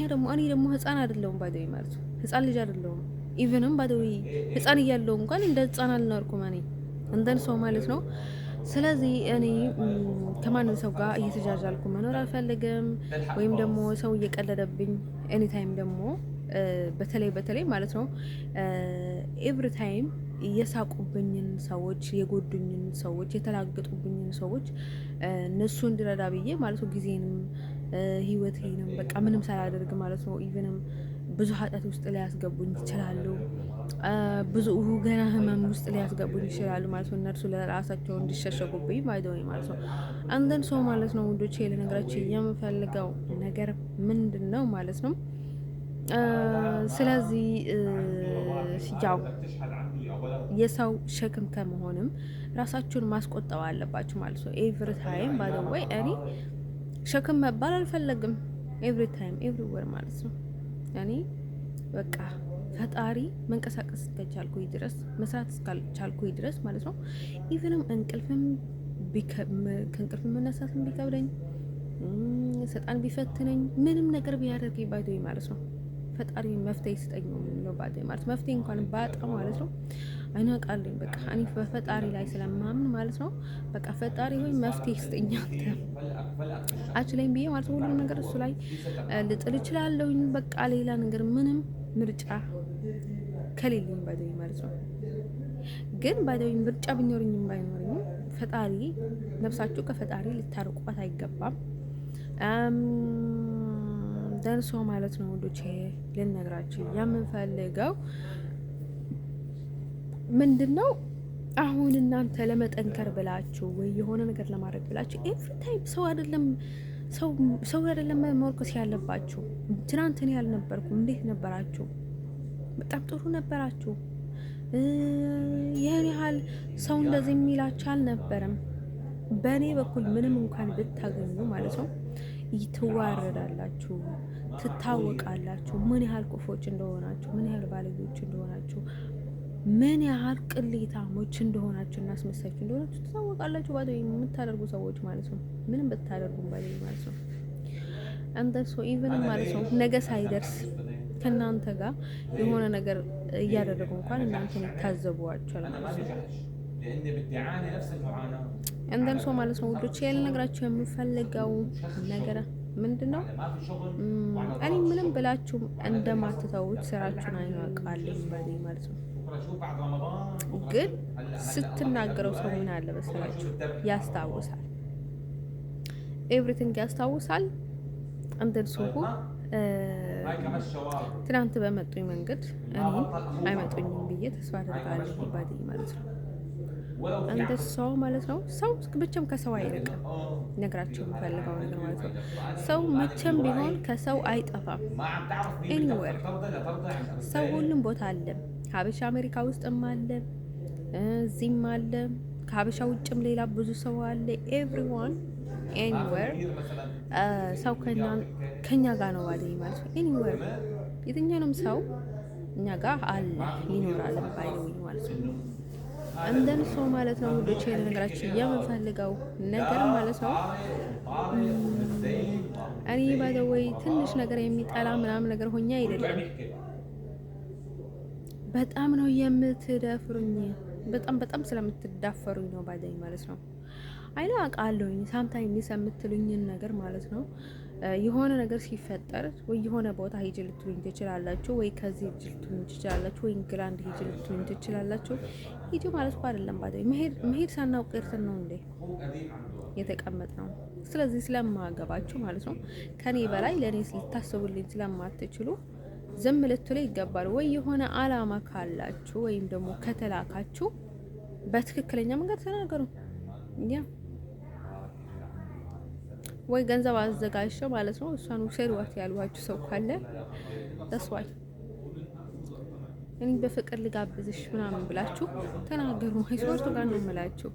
ደግሞ ህፃን አይደለሁም ባይደውኝ ማለት ነው። ህፃን ልጅ አይደለሁም። ኢቭንም ባይደውኝ ህፃን እያለሁ እንኳን እንደ ህፃን አልኖርኩም እኔ እንደን ሰው ማለት ነው። ስለዚህ እኔ ከማንም ሰው ጋር እየተጃጃልኩ መኖር አልፈልግም። ወይም ደግሞ ሰው እየቀለደብኝ ኤኒታይም ደግሞ በተለይ ማለት ነው ኤቭሪ ታይም የሳቁብኝን ሰዎች፣ የጎዱኝን ሰዎች፣ የተላገጡብኝን ሰዎች እነሱ እንድረዳ ብዬ ማለት ነው ጊዜንም ህይወቴንም በቃ ምንም ሳላደርግ ማለት ነው ኢቭንም ብዙ ኃጢአት ውስጥ ሊያስገቡኝ ይችላሉ። ብዙ ገና ህመም ውስጥ ሊያስገቡኝ ይችላሉ ማለት ነው። እነርሱ ለራሳቸው እንዲሸሸጉብኝ ባይደውኝ ማለት ነው። አንተን ሰው ማለት ነው ወንዶቼ ልነግራችሁ የምፈልገው ነገር ምንድን ነው ማለት ነው። ስለዚህ ያው የሰው ሸክም ከመሆንም ራሳችሁን ማስቆጠብ አለባችሁ ማለት ነው። ኤቭሪ ታይም ባይደውይ እኔ ሸክም መባል አልፈለግም። ኤቭሪ ታይም ኤቭሪዌር ማለት ነው። ያኔ በቃ ፈጣሪ መንቀሳቀስ እስከቻልኩኝ ድረስ መስራት እስካልቻልኩኝ ድረስ ማለት ነው። ኢቭንም ከእንቅልፍ መነሳትም ቢከብደኝ ሰይጣን ቢፈትነኝ ምንም ነገር ቢያደርገኝ ባይዶኝ ማለት ነው ፈጣሪ መፍትሄ ይስጠኝ ነው ባይዶኝ ማለት መፍትሄ እንኳን ባጣ ማለት ነው አይናቃልኝ በቃ እኔ በፈጣሪ ላይ ስለማምን ማለት ነው። በቃ ፈጣሪ ሆይ መፍትሄ ይስጠኝ አንተ አችለኝ ብዬ ማለት ሁሉም ነገር እሱ ላይ ልጥል እችላለሁኝ። በቃ ሌላ ነገር ምንም ምርጫ ከሌለኝ ባይዶኝ ማለት ነው። ግን ባይዶኝ ምርጫ ቢኖርኝም ባይኖርኝም ፈጣሪ ነፍሳችሁ ከፈጣሪ ልታርቁባት አይገባም። ደርሶ ማለት ነው ወዶቼ ልነግራችሁ የምንፈልገው ምንድነው? አሁን እናንተ ለመጠንከር ብላችሁ ወይ የሆነ ነገር ለማድረግ ብላችሁ ኤቭሪ ታይም ሰው አይደለም መርኮስ ያለባችሁ። ትናንት እኔ ያልነበርኩም እንዴት ነበራችሁ? በጣም ጥሩ ነበራችሁ። ይህን ያህል ሰው እንደዚህ የሚላችሁ አልነበረም። በእኔ በኩል ምንም እንኳን ብታገኙ ማለት ነው ትዋረዳላችሁ፣ ትታወቃላችሁ፣ ምን ያህል ቁፎች እንደሆናችሁ፣ ምን ያህል ባለጌዎች እንደሆናችሁ፣ ምን ያህል ቅሌታሞች እንደሆናችሁ እና አስመሳዮች እንደሆናችሁ ትታወቃላችሁ። ባዶ የምታደርጉ ሰዎች ማለት ነው ምንም ብታደርጉ ባዶ ማለት ነው እንደሱ ኢቭን ማለት ነው ነገ ሳይደርስ ከእናንተ ጋር የሆነ ነገር እያደረጉ እንኳን እናንተን ይታዘቧቸዋል ማለት ነው። እንደን ሰው ማለት ነው ውዶች ያልነግራችሁ የምፈልገው ነገር ምንድነው? እኔ ምንም ብላችሁ እንደማትተውት ስራችሁን አይናቃልኝ ማለት ነው። ግን ስትናገረው ሰው ምን አለ መሰላችሁ ያስታውሳል፣ ኤቭሪቲንግ ያስታውሳል። እንደን ሰው ትናንት በመጡኝ መንገድ እኔ አይመጡኝም ብዬ ተስፋ አደርጋለሁ ባዲ ማለት ነው። እንደ ሰው ማለት ነው። ሰው ብቻም ከሰው አይርቅም። ነግራቸው የምፈልገው ነገር ማለት ነው። ሰው መቼም ቢሆን ከሰው አይጠፋም። ኤኒዌር ሰው ሁሉም ቦታ አለ። ሀበሻ አሜሪካ ውስጥም አለ፣ እዚህም አለ፣ ከሀበሻ ውጭም ሌላ ብዙ ሰው አለ። ኤቭሪዋን ኤኒዌር ሰው ከኛ ጋር ነው ባለኝ ማለት ነው። ኤኒዌር የትኛውንም ሰው እኛ ጋር አለ ይኖራል ባይለኝ ማለት ነው። እንደን ሰው ማለት ነው ውዶቼ ነገራችን የምንፈልገው ነገር ማለት ነው። እኔ ባይዘወይ ትንሽ ነገር የሚጠላ ምናምን ነገር ሆኛ አይደለም። በጣም ነው የምትደፍሩኝ፣ በጣም ስለምትዳፈሩኝ ነው ባይዘኝ ማለት ነው። አይና አውቃለሁኝ ሳምታይምስ የምትሉኝን ነገር ማለት ነው። የሆነ ነገር ሲፈጠር ወይ የሆነ ቦታ ሂጅ ልትሉኝ ትችላላችሁ፣ ወይ ከዚህ ሂጅ ልትሉኝ ትችላላችሁ፣ ወይ እንግላንድ ሂጅ ልትሉኝ ትችላላችሁ። ሂጅ ማለት እኮ አይደለም ባደ መሄድ ሳናውቅ ቀርተን ነው እንዴ የተቀመጥ ነው። ስለዚህ ስለማገባችሁ ማለት ነው ከኔ በላይ ለእኔ ልታስቡልኝ ስለማትችሉ ዝም ልትሉ ይገባል። ወይ የሆነ አላማ ካላችሁ ወይም ደግሞ ከተላካችሁ በትክክለኛ መንገድ ተናገሩ። ያ ወይ ገንዘብ አዘጋጅተው ማለት ነው እሷን ውሰዷት ያሏችሁ ሰው ካለ ተስዋይ እኔ በፍቅር ልጋብዝሽ ምናምን ብላችሁ ተናገሩ። አይሶርቱ ጋር ነው የምላችሁ።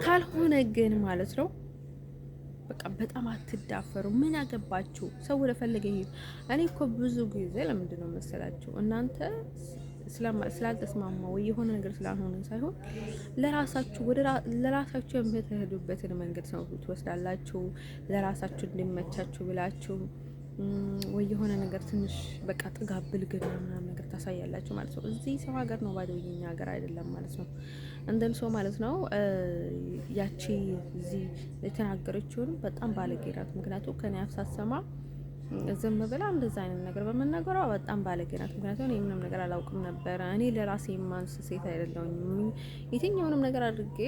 ካልሆነ ግን ማለት ነው በቃ በጣም አትዳፈሩ። ምን አገባችሁ? ሰው ወደፈለገ ይሄድ። እኔ እኮ ብዙ ጊዜ ለምንድን ነው መሰላችሁ እናንተ ስላልተስማማ ወይ የሆነ ነገር ስላልሆነ ሳይሆን ለራሳችሁ የምትሄዱበትን መንገድ ነው ትወስዳላችሁ። ለራሳችሁ እንዲመቻችሁ ብላችሁ ወይ የሆነ ነገር ትንሽ በቃ ጥጋብ ብልግና ምናምን ነገር ታሳያላችሁ ማለት ነው። እዚህ ሰው ሀገር ነው ባዶ የኛ ሀገር አይደለም ማለት ነው። እንደም ሰው ማለት ነው ያቺ እዚህ የተናገረችውን በጣም ባለጌ ናት። ምክንያቱም ከኔ አፍሳሰማ ዝም ብላ እንደዛ አይነት ነገር በመናገሯ በጣም ባለጌ ናት። ምክንያቱም እኔ ምንም ነገር አላውቅም ነበረ። እኔ ለራሴ የማንስ ሴት አይደለሁም። የትኛውንም ነገር አድርጌ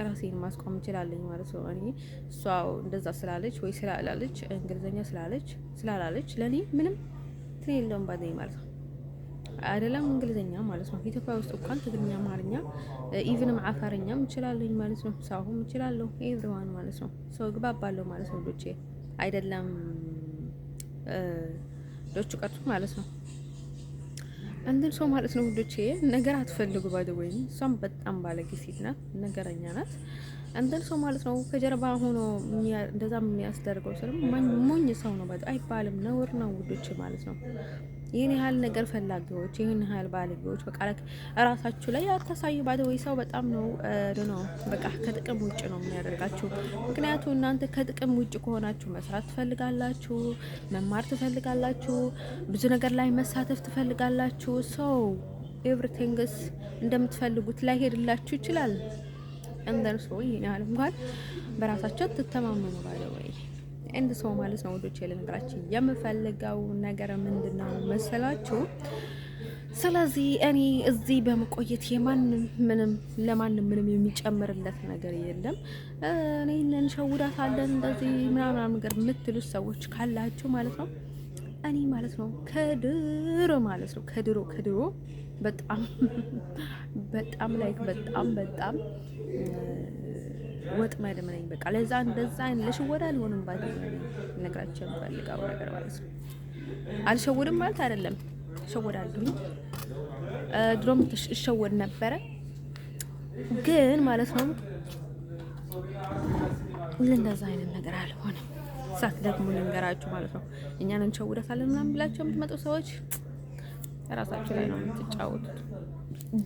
ራሴን ማስቆም እችላለሁ ማለት ነው። እኔ እሷ እንደዛ ስላለች ወይ ስላላለች እንግሊዘኛ ስላላለች ለኔ ምንም እንትን የለውም ባደኝ ማለት ነው። አይደለም እንግሊዘኛ ማለት ነው። ኢትዮጵያ ውስጥ እንኳን ትግርኛ፣ አማርኛ ኢቭንም አፋርኛም እችላለሁ ማለት ነው። ሳሁም እችላለሁ ኤቭሪዋን ማለት ነው። ሰው ግባባለሁ ማለት ነው። ዶቼ አይደለም ዶቹ ቀርቱ ማለት ነው። አንድን ሰው ማለት ነው ውዶቼ ነገር አትፈልጉ ባደ ወይ እሷም በጣም ባለጌ ሴት ናት፣ ነገረኛ ናት። አንድን ሰው ማለት ነው ከጀርባ ሆኖ እንደዛ የሚያስደርገው ሰው ሞኝ ሰው ነው ባደ አይባልም፣ ነውር ነው ውዶቼ ማለት ነው። ይህን ያህል ነገር ፈላጊዎች፣ ይህን ያህል ባለጌዎች በቃ እራሳችሁ ላይ አታሳዩ ባደ ወይ ሰው በጣም ነው በቃ ከጥቅም ውጭ ነው የሚያደርጋችሁ። ምክንያቱም እናንተ ከጥቅም ውጭ ከሆናችሁ መስራት ትፈልጋላችሁ፣ መማር ትፈልጋላችሁ፣ ብዙ ነገር ላይ መሳተፍ ትፈልጋላችሁ። ሰው ኤቭሪቲንግስ እንደምትፈልጉት ላይ ሄድላችሁ ይችላል። እንደን ሰው ይሄን ያህል እንኳን በራሳችሁ ትተማመኑ ባለ ወይ እንደ ሰው ማለት ነው ወዶች የለንግራችሁ የምፈልገው ነገር ምንድነው መሰላችሁ? ስለዚህ እኔ እዚህ በመቆየት ለማንም ምንም የሚጨምርለት ነገር የለም። እኔ እንሸውዳታለን እንደዚህ ምናምን ነገር የምትሉት ሰዎች ካላችሁ ማለት ነው እኔ ማለት ነው ከድሮ ማለት ነው ከድሮ በጣም ላይክ በጣም ወጥመድ ምን በቃ ለዛ እንደዛ ለሽወዳ አልሆንም ባለ ነግራችሁ የምፈልገው ነገር ማለት ነው። አልሸወድም ማለት አይደለም፣ ሸወዳለሁ። ድሮም እሸወድ ነበረ። ግን ማለት ነው እንደዛ አይነት ነገር አልሆነም። ሳት ደግሞ ልንገራችሁ ማለት ነው እኛን እንቸውደታለን ምናምን ብላችሁ የምትመጡ ሰዎች ራሳችሁ ላይ ነው የምትጫወቱት።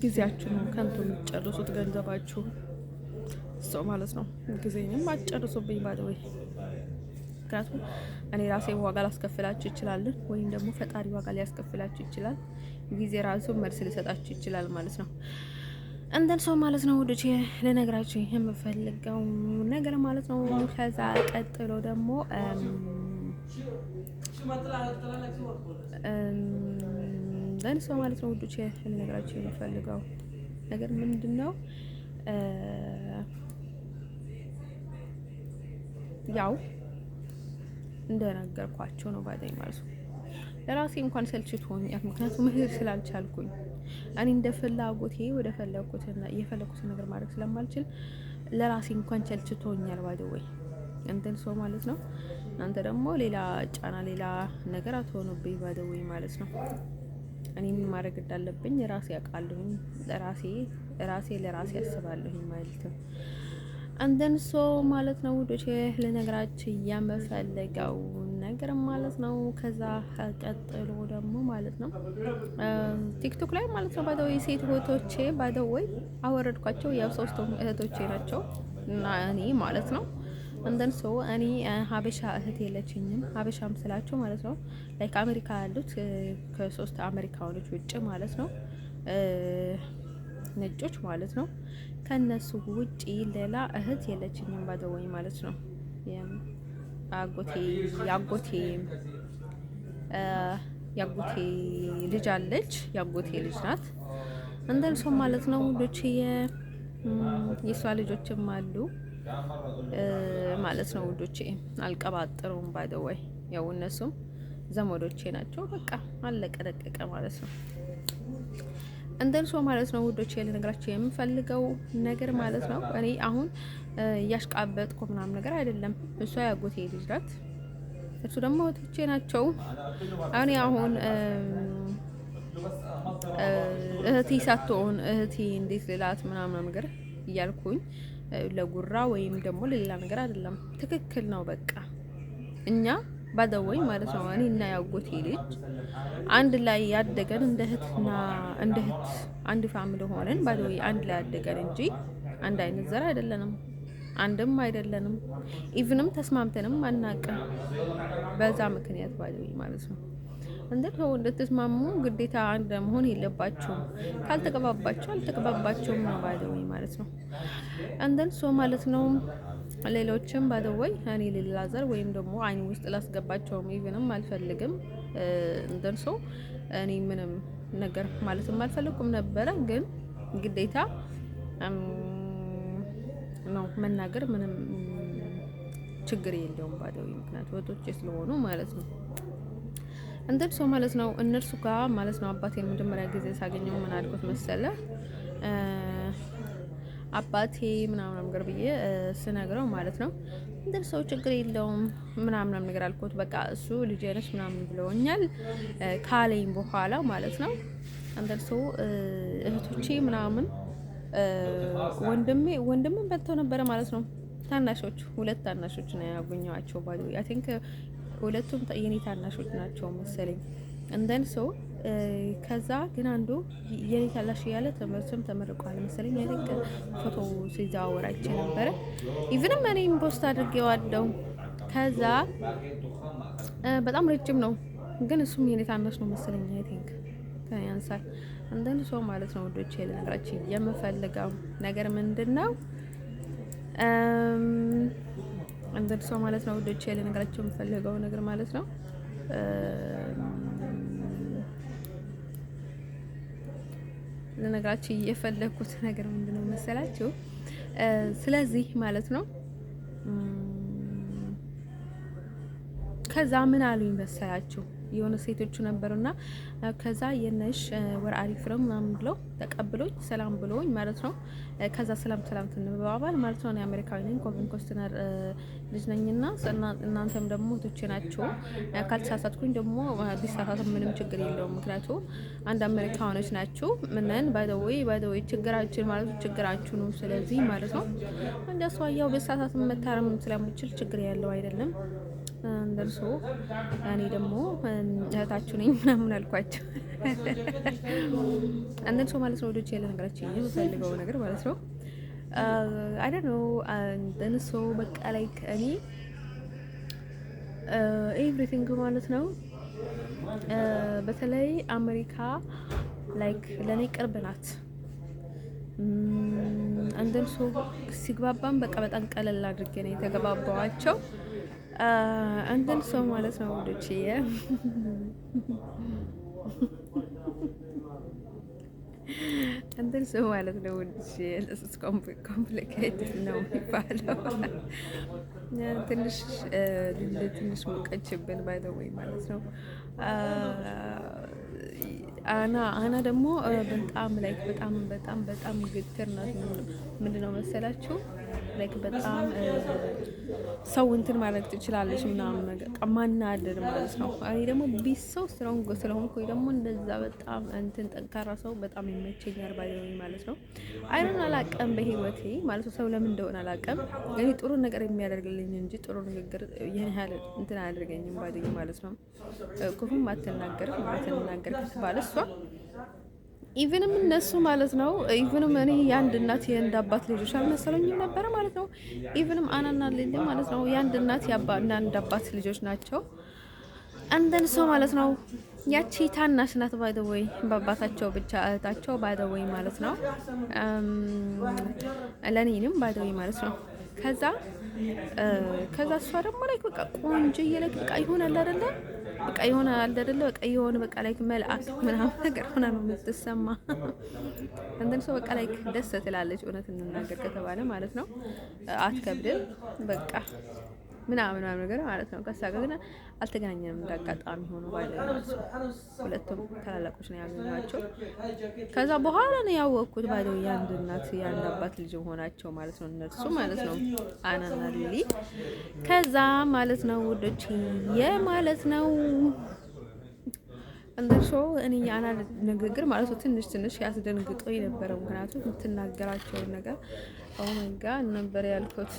ጊዜያችሁ ነው ከንቱ የምትጨርሱት፣ ገንዘባችሁ ሰው ማለት ነው። ጊዜንም አትጨርሱብኝ ባደወይ። ምክንያቱም እኔ ራሴ ዋጋ ላስከፍላችሁ ይችላልን፣ ወይም ደግሞ ፈጣሪ ዋጋ ሊያስከፍላችሁ ይችላል። ጊዜ ራሱ መልስ ሊሰጣችሁ ይችላል ማለት ነው። እንደን ሰው ማለት ነው ውዶቼ ልነግራችሁ የምፈልገው ነገር ማለት ነው። ከዛ ቀጥሎ ደግሞ እንደን ሰው ማለት ነው ውዶቼ ልነግራችሁ የምፈልገው ነገር ምንድን ነው? ያው እንደነገርኳቸው ነው ባዳይ ማለት ነው። ለራሴ እንኳን ሰልችቶኛል፣ ምክንያቱም መሄድ ስላልቻልኩኝ እኔ እንደ ፍላጎቴ ወደ ፈለኩትና የፈለኩትን ነገር ማድረግ ስለማልችል ለራሴ እንኳን ሰልችቶኛል ባዳይ እንትን ሰው ማለት ነው። እናንተ ደግሞ ሌላ ጫና ሌላ ነገር አትሆኑብኝ ባዳይ ማለት ነው። እኔ ምን ማድረግ እንዳለብኝ ራሴ አውቃለሁ። ራሴ ለራሴ ያስባለሁ ማለት ነው። እንደን ሶ ማለት ነው ውዶቼ ልነግራችሁ የምፈልገው ነገር ማለት ነው። ከዛ ቀጥሎ ደግሞ ማለት ነው ቲክቶክ ላይ ማለት ነው ባደው ሴት እህቶቼ ባደው አወረድኳቸው። ያው ሶስቱም እህቶቼ ናቸው እና እኔ ማለት ነው። እንደን ሶ እኔ ሀበሻ እህት የለችኝም። ሀበሻም ስላቸው ማለት ነው ላይክ አሜሪካ ያሉት ከ3 አሜሪካኖች ውጭ ማለት ነው ነጮች ማለት ነው። ከነሱ ውጪ ሌላ እህት የለችኝም ባደወይ ማለት ነው። ያጎቴ ልጅ አለች፣ ያጎቴ ልጅ ናት እንደን ሰው ማለት ነው ልጅ የሷ ልጆችም አሉ ማለት ነው ውዶቼ። አልቀባጥሩም ባደወይ ያው እነሱም ዘመዶቼ ናቸው። በቃ አለቀ ደቀቀ ማለት ነው። እንደን ሰው ማለት ነው ውዶቼ ልነግራችሁ የምፈልገው ነገር ማለት ነው እኔ አሁን ያሽቃበጥኩ ምናምን ነገር አይደለም። እሷ ያጎቴ ልጅ ናት፣ እሱ ደግሞ እህቶቼ ናቸው። አሁን እህቴ ሳትሆን እህቴ እንዴት ልላት ምናምን ነገር እያልኩኝ ለጉራ ወይም ደግሞ ለሌላ ነገር አይደለም። ትክክል ነው በቃ እኛ ባደወይ ማለት ነው እኔ እና ያጎቴ ልጅ አንድ ላይ ያደገን እንደ እህትና እንደ እህት አንድ ፋሚሊ ሆነን ባደወይ አንድ ላይ ያደገን እንጂ አንድ አይነት ዘር አይደለንም፣ አንድም አይደለንም። ኢቭንም ተስማምተንም አናውቅም። በዛ ምክንያት ባደወይ ማለት ነው እንደው እንደተስማሙ ግዴታ አንድ መሆን የለባቸውም። ካልተቀባባቸው አልተቀባባቸውም ነው ባደወይ ማለት ነው። እንደን ሶ ማለት ነው ሌሎችም ባደወይ እኔ ሌላ ዘር ወይም ደግሞ አይን ውስጥ ላስገባቸውም ኢቭንም አልፈልግም። እንደን ሶ እኔ ምንም ነገር ማለትም አልፈልኩም ነበረ፣ ግን ግዴታ ነው መናገር ምንም ችግር የለውም ባደወይ ምክንያቱም ወጦቼ ስለሆኑ ማለት ነው። እንደን ሰው ማለት ነው እነርሱ ጋር ማለት ነው አባቴን መጀመሪያ ጊዜ ሳገኘው ምን አልኩት መሰለ አባቴ ምናምን ነገር ብዬ ስነግረው ማለት ነው እንደን ሰው ችግር የለውም ምናምን ነገር አልኩት። በቃ እሱ ልጅ ነሽ ምናምን ብለውኛል ካለኝ በኋላ ማለት ነው እንደን ሰው እህቶቼ ምናምን ወንድምን በልተው ነበረ ማለት ነው። ታናሾች 2 ታናሾች ነው ያገኘኋቸው ባሉ አይ ቲንክ ሁለቱም የኔ ታናሾች ናቸው መሰለኝ። እንደን ሰው ከዛ ግን አንዱ የኔ ታላሽ ያለ ትምህርትም ተመርቋል መሰለኝ። አይ ቲንክ ፎቶ ሲዛወር አይቼ ነበረ። ኢቭንም እኔም ፖስት አድርጌዋለሁ። ከዛ በጣም ረጅም ነው ግን እሱም የኔ ታናሽ ነው መሰለኝ። አይ ቲንክ ያንሳል። እንደን ሰው ማለት ነው ወዶቼ ልነግራችሁ የምፈልገው ነገር ምንድነው እንደን ሰው ማለት ነው ወዶቼ ልነግራችሁ የምፈልገው ነገር ማለት ነው ለነገራችሁ የፈለኩት ነገር ምንድነው መሰላችሁ? ስለዚህ ማለት ነው ከዛ ምን አሉኝ መሰላችሁ? የሆነ ሴቶቹ ነበሩና ከዛ የነሽ ወር አሪፍ ነው ምናምን ብለው ተቀብሎኝ ሰላም ብሎኝ ማለት ነው። ከዛ ሰላም ትንባባል ማለት ነው። እኔ አሜሪካዊ ነኝ፣ ኮቨን ኮስትነር ልጅ ነኝና እናንተም ደግሞ እህቶቼ ናችሁ። ካልተሳሳትኩኝ ደግሞ ቢሳሳት ምንም ችግር የለውም። ምክንያቱም አንድ አሜሪካኖች ናችሁ። ምንን ባይ ዘ ወይ ችግራችን ማለት ችግራችሁ ነው። ስለዚህ ማለት ነው እንደሷ ያው ቢሳሳት መታረም ስለምችል ችግር ያለው አይደለም። እንደርሶ እኔ ደግሞ እህታችሁ ነኝ ምናምን አልኳቸው። እንደርሶ ማለት ነው ወደች ያለ ነገራችን የምፈልገው ነገር ማለት ነው አይ ዶንት ኖ እንደርሶ በቃ ላይክ እኔ ኤቭሪቲንግ ማለት ነው በተለይ አሜሪካ ላይክ ለኔ ቅርብ ናት። እንደርሶ ሲግባባም በቃ በጣም ቀለል አድርጌ ነው የተገባባዋቸው። አንተን ሰው ማለት ነው ወዶች አንተን ሰው ማለት ነው ወዶች ኮምፕሊኬትድ ነው የሚባለው። ትንሽ ሙቀችብን ባይ ዘ ወይ ማለት ነው። አና ደግሞ በጣም ላይክ በጣም ግትር ናት። ምንድነው መሰላችሁ ላይክ በጣም ሰው እንትን ማድረግ ትችላለች ምናምን ነገር ማናደድ ማለት ነው። እኔ ደግሞ ቢሰው ስትሮንግ ስለሆንኩኝ ደግሞ እንደዛ በጣም እንትን ጠንካራ ሰው በጣም ይመቸኛል ባይሆን ማለት ነው። አይሮን አላቀም በህይወቴ ማለት ነው። ሰው ለምን እንደሆነ አላቀም። እኔ ጥሩ ነገር የሚያደርግልኝ እንጂ ጥሩ ንግግር ይሄን ያህል እንትን አያደርገኝም ባይሆን ማለት ነው። ክፉም አትናገር ከተባለ እሷ ኢቭንም እነሱ ማለት ነው ኢቭንም እኔ የአንድ እናት የአንድ አባት ልጆች አልመሰለኝም ነበረ ማለት ነው። ኢቭንም አናና ሌሊ ማለት ነው የአንድ እናት የአንድ አባት ልጆች ናቸው። አንደን ሰው ማለት ነው ያቺ ታናሽ ናት ባይ ዘ ወይ በአባታቸው ብቻ እህታቸው ባይ ዘ ወይ ማለት ነው። ለኔንም ባይ ዘ ወይ ማለት ነው። ከዛ እሷ ደግሞ ላይ በቃ ቆንጆ እየለክ በቃ ይሆናል አይደለ በቃ ይሆናል አይደለ በቃ ይሆን በቃ ላይ መልአክ ምናምን ነገር ሆና ነው የምትሰማ። እንደን ሰው በቃ ላይ ደስ ትላለች። እውነት እንናገር ከተባለ ማለት ነው አትከብድም በቃ ምናምን ነገር ማለት ነው። ከሳ ጋር ግን አልተገናኘንም እንዳጋጣሚ ሆኖ ባለ ሁለቱም ታላላቆች ነው ያገኘኋቸው። ከዛ በኋላ ነው ያወቅኩት ባለው የአንድ እናት የአንድ አባት ልጅ ሆናቸው ማለት ነው እነሱ ማለት ነው አናና ሊሊ። ከዛ ማለት ነው ውዶች የማለት ነው እንደርሶ እኔ ያና ንግግር ማለት ነው ትንሽ ያስደንግጦ የነበረው ምክንያቱም የምትናገራቸውን ነገር ኦ ማይ ጋድ ነበር ያልኩት።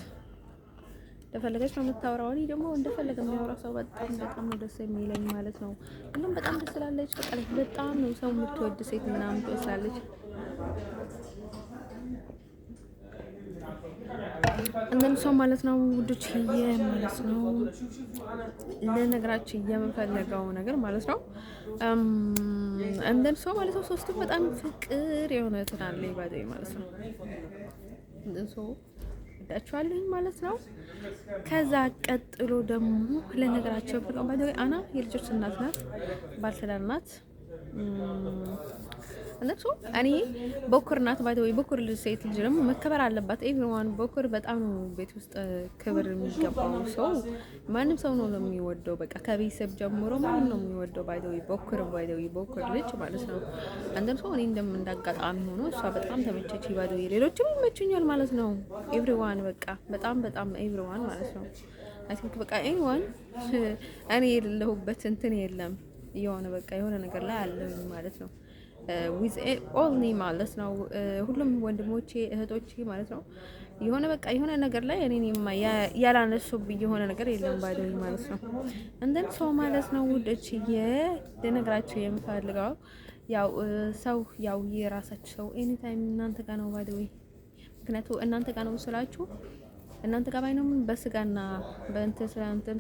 እንደፈለገች ነው የምታወራው። እኔ ደግሞ እንደፈለገ የሚያወራ ሰው በጣም ነው ደስ የሚለኝ ማለት ነው። ሁሉም በጣም ደስ ስላለች በቃ በጣም ነው ሰው የምትወድ ሴት ምናምን ትወስላለች። እንደም ሰው ማለት ነው ውዶች ማለት ነው ለነገራችን የምፈልገው ነገር ማለት ነው እንደም ሰው ማለት ነው ሶስቱም በጣም ፍቅር የሆነ ትናለ ይባደይ ማለት ነው። እንደም ሰው ዳችኋለኝ ማለት ነው። ከዛ ቀጥሎ ደግሞ ለነገራቸው ፍቅር ባይደው አና የልጆች እናት ናት፣ ባልተዳር ናት። እነሱ እኔ በኩር ናት ባይደው በኩር ልጅ ሴት ልጅ ደግሞ መከበር አለባት። ኤቭሪዋን በኩር በጣም ነው ቤት ውስጥ ክብር የሚገባው ሰው ማንም ሰው ነው የሚወደው። በቃ ከቤተሰብ ጀምሮ ማንም ነው የሚወደው ባይደው በኩር ልጅ ማለት ነው። አንደም ሰው እኔ እንዳጋጣሚ ሆኖ እሷ በጣም ተመቸች ባይደው ሌሎችም ይመቹኛል ማለት ነው። ኤቭሪዋን በቃ በጣም ኤቭሪዋን ማለት ነው። አይ ቲንክ በቃ ኤኒዋን እኔ የሌለሁበት እንትን የለም የሆነ በቃ የሆነ ነገር ላይ አለ ማለት ነው። ዊዝ ኦል ኒ ማለት ነው ሁሉም ወንድሞቼ እህቶቼ ማለት ነው የሆነ በቃ የሆነ ነገር ላይ እኔ ያላነሱብኝ የሆነ ነገር የለም ባይደኝ ማለት ነው። እንደን ሰው ማለት ነው ውዶች ለነገራችሁ የምፈልገው ያው ሰው ያው የራሳችሁ ሰው ኤኒ ታይም እናንተ ጋር ነው ባይደኝ። ምክንያቱም እናንተ ጋር ነው ስላችሁ እናንተ ጋር ባይነው በስጋና በእንትን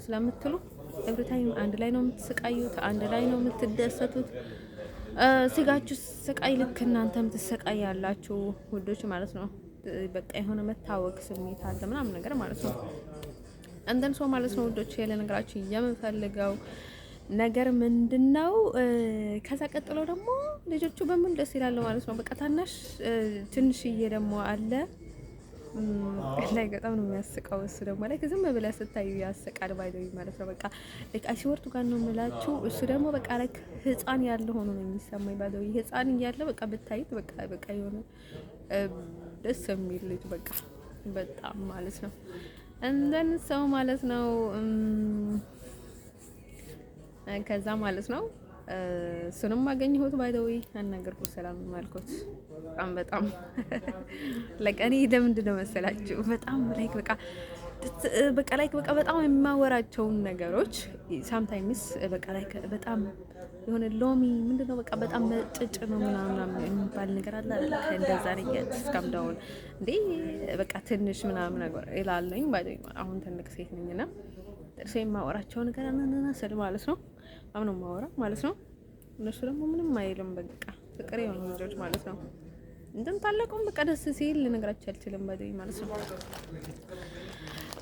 ስለምትሉ ኤቭሪ ታይም አንድ ላይ ነው የምትሰቃዩት፣ አንድ ላይ ነው የምትደሰቱት። ስጋችሁ ስቃይ ልክ እናንተም ትሰቃያላችሁ ውዶች ማለት ነው። በቃ የሆነ መታወቅ ስሜት አለ ምናምን ነገር ማለት ነው። እንደን ሰው ማለት ነው ውዶች ለነገራችሁ የምፈልገው ነገር ምንድነው? ከዛ ቀጥሎ ደግሞ ልጆቹ በምን ደስ ይላል ማለት ነው። በቃ ታናሽ ትንሽዬ ደግሞ አለ ላይ በጣም ነው የሚያስቀው። እሱ ደግሞ ላይ ዝም ብለህ ስታዩ ያስቃል ባይዘው ማለት ነው። በቃ ላይክ አሽወርቱ ጋር ነው የምላችሁ። እሱ ደግሞ በቃ ላይክ ህፃን ያለ ሆኖ ነው የሚሰማኝ ባይዘው ህፃን እያለ በቃ ብታዩት በቃ የሆነ ደስ የሚል ልጅ በቃ በጣም ማለት ነው። እንደን ሰው ማለት ነው። ከዛ ማለት ነው እሱንም አገኘሁት ባይዘው አናገርኩት፣ ሰላም አልኩት። በጣም ላይክ እኔ ለምንድን ነው መሰላችሁ በጣም ላይክ በቃ በጣም የማወራቸውን ነገሮች ሳምታይምስ በቃ ላይክ በጣም የሆነ ሎሚ ምንድነው በቃ በጣም ጭጭ ነው ምናምን የሚባል ነገር አለ አይደል? እንደዛ ነገር እስከምዳውን እንዴ በቃ ትንሽ ምናምን ነገር ይላለኝ ባይዘው አሁን ትልቅ ሴት ነኝና ጥርሴ የማወራቸው ነገር ስል ማለት ነው አሁን ነው የማወራ ማለት ነው። እነሱ ደግሞ ምንም አይልም በቃ ፍቅር የሆኑ ልጆች ማለት ነው። እንትን ታለቀውም በቃ ደስ ሲል ልነግራችሁ አልችልም ባይዘኝ ማለት ነው።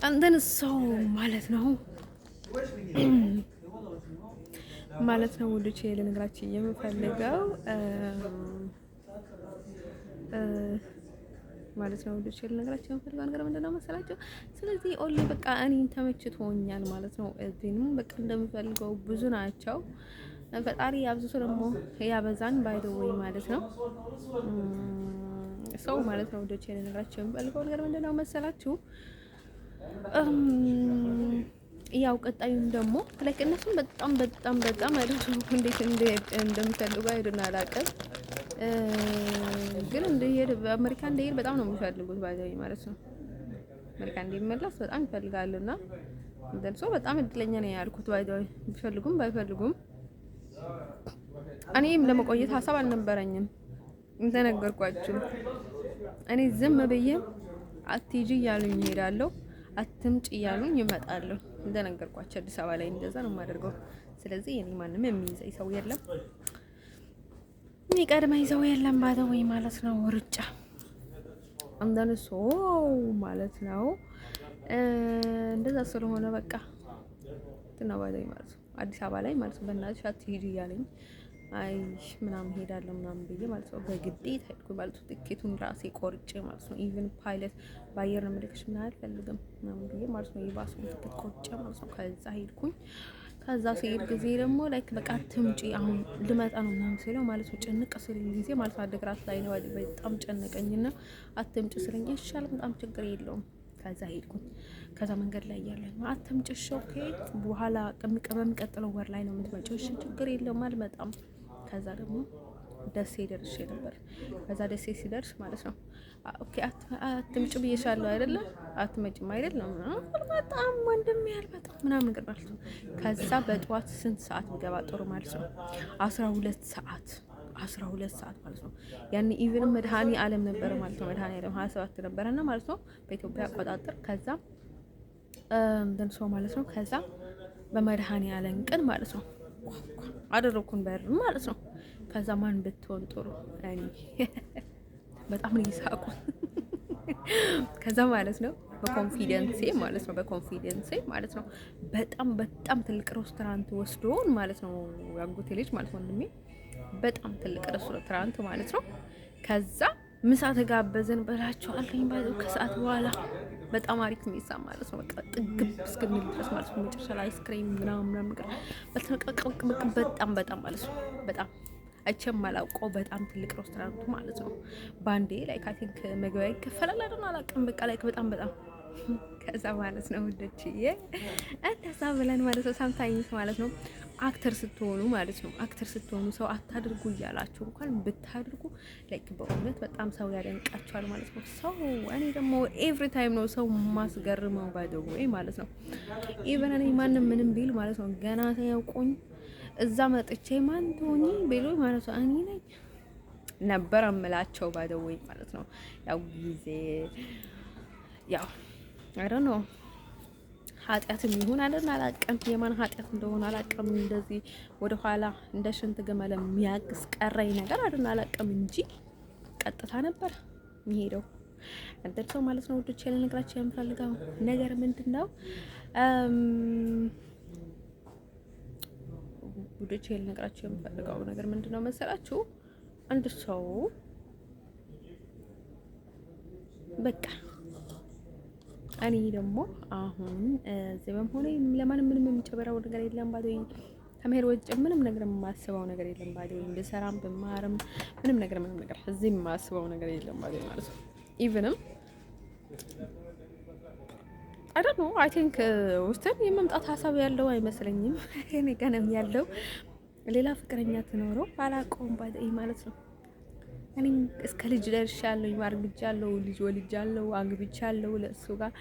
እንትን ሰው ማለት ነው ውዶቼ ልነግራችሁ የምፈልገው ማለት ነው ውዶቼ ልነግራችሁ የምፈልገው ነገር ምንድነው መሰላችሁ? ስለዚህ ኦንሊ በቃ እኔን ተመችቶኛል ማለት ነው። እዚህንም በቃ እንደምፈልገው ብዙ ናቸው። ፈጣሪ አብዝቶ ደግሞ ያበዛን ባይ ዘ ወይ ማለት ነው። ሰው ማለት ነው ወደቼ ልነግራችሁ የምፈልገው ነገር ምንድነው መሰላችሁ? ያው ቀጣዩም ደግሞ ላይክ እነሱም በጣም አይደለም እንዴት እንደሚፈልጉ አይደና አላውቅም፣ ግን እንደሄድ በአሜሪካ እንደሄድ በጣም ነው የሚፈልጉት ባይ ዘ ወይ ማለት ነው። አሜሪካ እንደሚመለስ በጣም ይፈልጋሉና እንደልሶ በጣም እድለኛ ነው ያልኩት ባይ ዘ ወይ ቢፈልጉም ባይፈልጉም እኔም ለመቆየት ሀሳብ አልነበረኝም። እንደነገርኳችሁ እኔ ዝም ብዬ አትሂጂ እያሉኝ እሄዳለሁ፣ አትምጪ እያሉኝ እመጣለሁ። እንደነገርኳችሁ አዲስ አበባ ላይ እንደዛ ነው የማደርገው። ስለዚህ እኔ ማንም የሚይዘኝ ሰው የለም፣ የሚቀድመኝ ሰው የለም ባለ ወይ ማለት ነው። ሩጫ እንደነሱ ማለት ነው። እንደዛ ስለሆነ በቃ ትናባለኝ ማለት ነው። አዲስ አበባ ላይ ማለት ነው። በእናትሽ አትሂጂ እያለኝ አይ ምናምን ሄዳለሁ ምናምን ብዬ ማለት ነው። በግዴታ ሄድኩኝ ማለት ነው። ትኬቱን ራሴ ቆርጬ ማለት ነው። ኢቭን ፓይለት በአየር ነው የምልክሽ ምናምን አልፈልግም ምናምን ብዬ ማለት ነው። የባሱን ትኬት ቆርጬ ማለት ነው። ከዛ ሄድኩኝ። ከዛ ሲሄድ ጊዜ ደግሞ ላይክ በቃ አትምጪ አሁን ልመጣ ነው ምናምን ሲለው ማለት ነው። ጭንቅ ስለኝ ጊዜ ማለት ነው። አድግራት ላይ ነው በጣም ጨነቀኝና አትምጪ ስለኝ ይሻል በጣም ችግር የለውም። ከዛ ሄድኩኝ። ከዛ መንገድ ላይ ያለኝ አትምጪ ኦኬ፣ በኋላ በሚቀጥለው ወር ላይ ነው የምትመጪው፣ እሺ ችግር የለውም አልመጣም። ከዛ ደግሞ ደሴ ደርሼ ነበር። ከዛ ደሴ ሲደርስ ማለት ነው ኦኬ አትምጪ ብዬሻለሁ አይደለ? አትመጪም አይደለም? በጣም ወንድም ያልመጣም ምናምን ነገር ማለት ነው። ከዛ በጠዋት ስንት ሰዓት ገባ ጥሩ ማለት ነው 12 ሰዓት ማለት ነው። ያኔ ኢቭን መድኃኒ ዓለም ነበረ ማለት ነው። መድኃኒ ዓለም 27 ነበረና ማለት ነው በኢትዮጵያ አቆጣጠር። ከዛ እንደን ሰው ማለት ነው። ከዛ በመድኃኒ ዓለም ቀን ማለት ነው አደረኩን በር ማለት ነው። ከዛ ማን ብትሆን ጥሩ እኔ በጣም ነው ይሳቁ። ከዛ ማለት ነው በኮንፊደንሴ ማለት ነው በጣም ትልቅ ሬስቶራንት ወስዶን ማለት ነው ያጎቴ ልጅ ማለት ነው ወንድሜ በጣም ትልቅ ሬስቶራንት ማለት ነው። ከዛ ምሳ ተጋበዘን በላቸዋለኝ ባይዘው ከሰዓት በኋላ በጣም አሪፍ ሚሳ ማለት ነው። በቃ ጥግብ እስከሚል ድረስ ማለት ነው። መጨረሻ ላይ አይስክሬም ምናምን ነገር በጣም ማለት ነው። በጣም አይቼም አላውቀው በጣም ትልቅ ሬስቶራንቱ ማለት ነው። ባንዴ ላይክ አይ ቲንክ መግቢያ ይከፈላል አይደል? አላውቅም በቃ ላይክ በጣም ከዛ ማለት ነው ውዶችዬ እንደዛ ብለን ማለት ነው ሳምታይምስ ማለት ነው አክተር ስትሆኑ ማለት ነው ሰው አታድርጉ እያላችሁ እንኳን ብታድርጉ ላይክ በእውነት በጣም ሰው ያደንቃችኋል ማለት ነው። ሰው እኔ ደግሞ ኤቭሪ ታይም ነው ሰው ማስገርመው ባይደው ማለት ነው። ኢቨን እኔ ማንም ምንም ቢል ማለት ነው ገና ሳያውቁኝ እዛ መጥቼ ማን ትሆኚ ቢሉኝ ማለት ነው እኔ ነኝ ነበር እምላቸው ባይደው ማለት ነው። ያው ጊዜ ያው አይ ዶንት ኖ ኃጢአትም ይሁን አይደል አላውቅም፣ የማን ኃጢአት እንደሆነ አላውቅም። እንደዚህ ወደ ኋላ እንደ ሽንት ገመል የሚያግስ ቀረኝ ነገር አይደል አላውቅም እንጂ ቀጥታ ነበር የሚሄደው እንደው ማለት ነው። ወዶቼ ልነግራችሁ የምፈልገው ነገር ምንድነው? ወዶቼ ልነግራችሁ የምፈልገው ነገር ምንድነው መሰላችሁ? አንድ ሰው በቃ እኔ ደግሞ አሁን እዚህ በመሆኔ ለማንም ምንም የሚጨበረው ነገር የለም። ባዶ ከመሄድ ውጭ ምንም ነገር የማስበው ነገር የለም። ባዶ ብሰራም ብማርም ምንም ነገር እዚህ የማስበው ነገር የለም። ባዶ ማለት ነው። ኢቭንም አይ ዶንት ኖ አይ ቲንክ ውስጥን የመምጣት ሀሳብ ያለው አይመስለኝም። እኔ ገና ያለው ሌላ ፍቅረኛ ትኖረው አላውቀውም ባዶ ማለት ነው። እኔ እስከ ልጅ ደርሻለሁ፣ አርግጃለሁ፣ ልጅ ወልጃለሁ፣ አግብቻለሁ፣ ለእሱ ጋር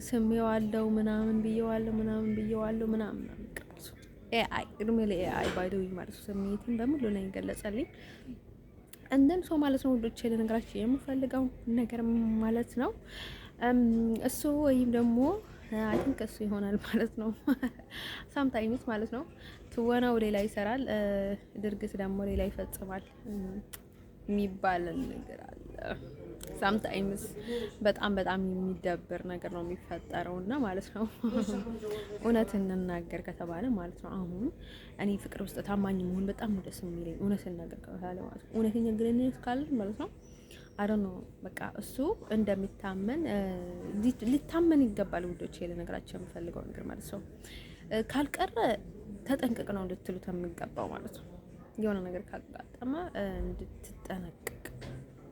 ስሜዋለሁ፣ ምናምን ብየዋለሁ ምናምን ኤአይ እድሜ ለኤአይ ባይ ዘ ዌይ ማለት ነው። ስሜትን በሙሉ ነው የገለጸልኝ። እንደን ሰው ማለት ነው ወዶቼ ለነገራችሁ የምፈልገው ነገር ማለት ነው እሱ ወይም ደግሞ አይ ቲንክ እሱ ይሆናል ማለት ነው። ሳምታይምስ ማለት ነው ትወናው ሌላ ይሰራል፣ ድርግስ ደግሞ ሌላ ይፈጽማል የሚባል ነገር አለ። ሳምታይምስ በጣም የሚደብር ነገር ነው የሚፈጠረው እና ማለት ነው እውነት እንናገር ከተባለ ማለት ነው አሁን እኔ ፍቅር ውስጥ ታማኝ መሆን በጣም ነው ደስ የሚለኝ። እውነት እንናገር ከተባለ ማለት ነው እውነተኛ ግንኙነት ካለ ማለት ነው አይ ዶንት ኖ በቃ እሱ እንደሚታመን ሊታመን ይገባል። ውዶቼ ለነገራቸው የምፈልገው ነገር ማለት ነው ካልቀረ ተጠንቀቅ ነው እንድትሉት የሚገባው ማለት ነው። የሆነ ነገር ካጋጠመ እንድትጠነቀቅ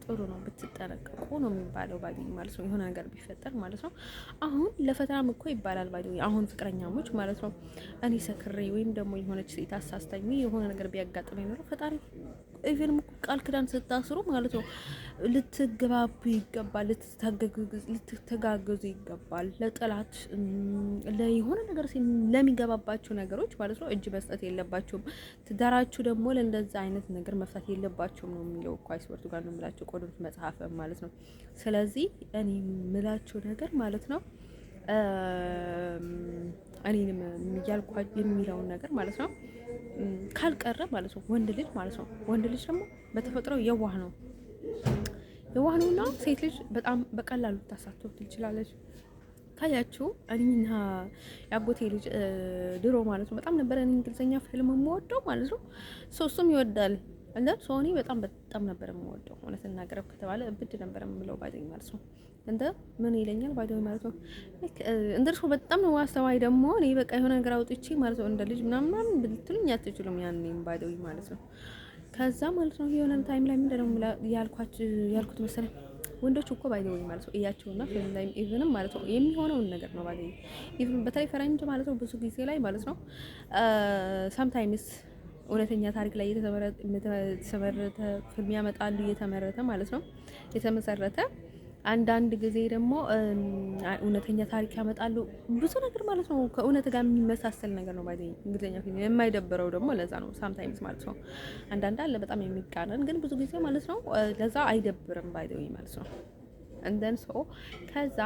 ጥሩ ነው፣ ብትጠነቀቁ ነው የሚባለው ባዲ ማለት ነው። የሆነ ነገር ቢፈጠር ማለት ነው አሁን ለፈተናም እኮ ይባላል ባዲ። አሁን ፍቅረኛሞች ማለት ነው እኔ ሰክሬ ወይም ደግሞ የሆነች ሴት አሳስታኝ የሆነ ነገር ቢያጋጥመኝ ኖሮ ፈጣሪ ኢቨን ቃል ክዳን ስታስሩ ማለት ነው ልትገባቡ ይገባል፣ ልትተጋገዙ ይገባል። ለጠላት ለየሆነ ነገር ለሚገባባችሁ ነገሮች ማለት ነው እጅ መስጠት የለባችሁም። ትዳራችሁ ደግሞ ለእንደዛ አይነት ነገር መፍታት የለባችሁም ነው የሚለው እኮ አይስወርቱ ጋር ነው የምላችሁ ቆዶት መጽሐፍ ማለት ነው። ስለዚህ እኔ የምላችሁ ነገር ማለት ነው እኔንም እያልኳችሁ የሚለውን ነገር ማለት ነው ካልቀረ ማለት ነው ወንድ ልጅ ማለት ነው ወንድ ልጅ ደግሞ በተፈጥሮ የዋህ ነው ነውና ሴት ልጅ በጣም በቀላሉ ታሳትፍ ትችላለች። ካያችሁ እኔና ያጎቴ ልጅ ድሮ ማለት ነው በጣም ነበር እኔ እንግሊዘኛ ፊልም የምወደው ማለት ነው። እሱም ይወዳል እንደ ሶኒ በጣም ነበር የምወደው። እውነት እናገረብ ከተባለ እብድ ነበር የምለው ባይዘኝ ማለት ነው። እንደ ምን ይለኛል ባይዘኝ ማለት ነው እንደርሱ በጣም ነው አስተዋይ ደግሞ እኔ በቃ የሆነ ነገር አውጥቼ ማለት ነው እንደ ልጅ ምናምን ብትሉኝ አትችሉም ያኔም ባይዘኝ ማለት ነው። ከዛ ማለት ነው የሆነ ታይም ላይ ምንድነው ያልኩት መሰለኝ ወንዶች እኮ ባይዘኝ ማለት ነው እያቸውና ፊልም ላይ ኢቭንም ማለት ነው የሚሆነውን ነገር ነው ባይዘኝ ኢቭን በተለይ ፈረንጅ ማለት ነው ብዙ ጊዜ ላይ ማለት ነው ሳምታይምስ እውነተኛ ታሪክ ላይ የተመሰረተ ፊልም ያመጣሉ፣ እየተመረተ ማለት ነው የተመሰረተ አንዳንድ ጊዜ ደግሞ እውነተኛ ታሪክ ያመጣሉ። ብዙ ነገር ማለት ነው ከእውነት ጋር የሚመሳሰል ነገር ነው ባይዘኝ እንግሊዘኛ ፊልም የማይደብረው ደግሞ ለዛ ነው ሳምታይምስ ማለት ነው። አንዳንድ አለ በጣም የሚቃረን ግን ብዙ ጊዜ ማለት ነው ለዛ አይደብርም ባይዘኝ ማለት ነው። እንደን ሶ ከዛ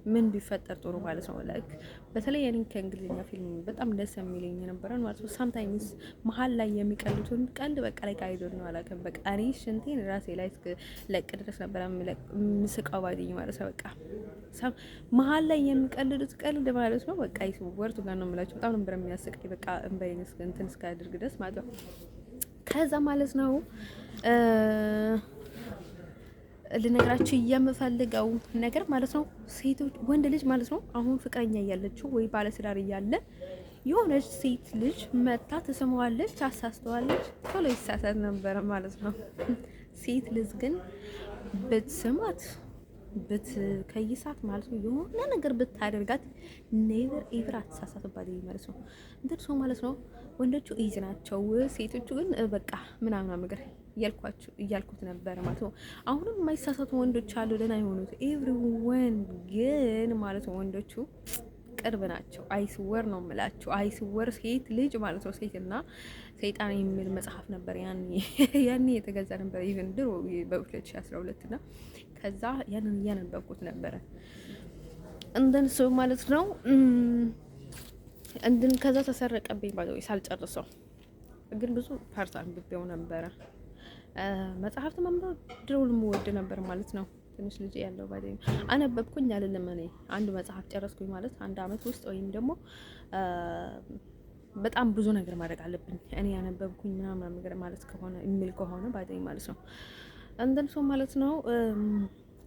ምን ቢፈጠር ጥሩ ማለት ነው ላይክ በተለይ እኔ ከእንግሊዝኛ ፊልም በጣም ደስ የሚለኝ የነበረው ማለት ነው ሳምታይምስ መሀል ላይ የሚቀልዱትን ቀልድ በቃ ላይ ካይዶን ነው አላውቅም። በቃ እኔ ሽንቴን ራሴ ላይ ለቅ ድረስ ነበር ምስቃው ባይኝ ማለት ነው። በቃ መሀል ላይ የሚቀልዱት ቀልድ ማለት ነው በቃ ወርቱ ጋር ነው የምላቸው በጣም ነበር የሚያስቀኝ። በቃ እንበይን እንትን እስካያደርግ ድረስ ማለት ነው። ከዛ ማለት ነው ልነግራችሁ የምፈልገው ነገር ማለት ነው ሴቶች ወንድ ልጅ ማለት ነው አሁን ፍቅረኛ እያለችው ወይ ባለትዳር እያለ የሆነች ሴት ልጅ መታ ትስመዋለች፣ ታሳስተዋለች፣ ቶሎ ይሳሳት ነበር ማለት ነው። ሴት ልጅ ግን ብትስማት ብትከይሳት ማለት ነው የሆነ ነገር ብታደርጋት ኔቨር ኤቨር አትሳሳትባት ማለት ነው። እንትን ሰው ማለት ነው ወንዶቹ ኢዚ ናቸው፣ ሴቶቹ ግን በቃ ምናምን ነገር እያልኩት ነበር ማለት ነው። አሁንም የማይሳሳቱ ወንዶች አሉ ደህና የሆኑት ኤቭሪወን ግን ማለት ነው ወንዶቹ ቅርብ ናቸው። አይስወር ነው የምላችሁ አይስወር ሴት ልጅ ማለት ነው ሴትና ሰይጣን የሚል መጽሐፍ ነበር ያኔ የተገዛ ነበር ኢቭን ድሮ በ2012 እና ከዛ ያንን እያነበብኩት ነበረ እንደን ሰው ማለት ነው እንደን ከዛ ተሰረቀብኝ ባለው ሳልጨርሰው ግን ብዙ ፓርት አንብቤው ነበረ። መጽሐፍት ማንበብ ድሮውንም ወድ ነበር ማለት ነው። ትንሽ ልጅ ያለው ባይደኝ አነበብኩኝ አይደለም እኔ አንድ መጽሐፍ ጨረስኩኝ ማለት አንድ አመት ውስጥ ወይም ደግሞ በጣም ብዙ ነገር ማድረግ አለብኝ እኔ ያነበብኩኝ ምናምን ነገር ማለት ከሆነ የሚል ከሆነ ባይደኝ ማለት ነው እንደን ሰው ማለት ነው።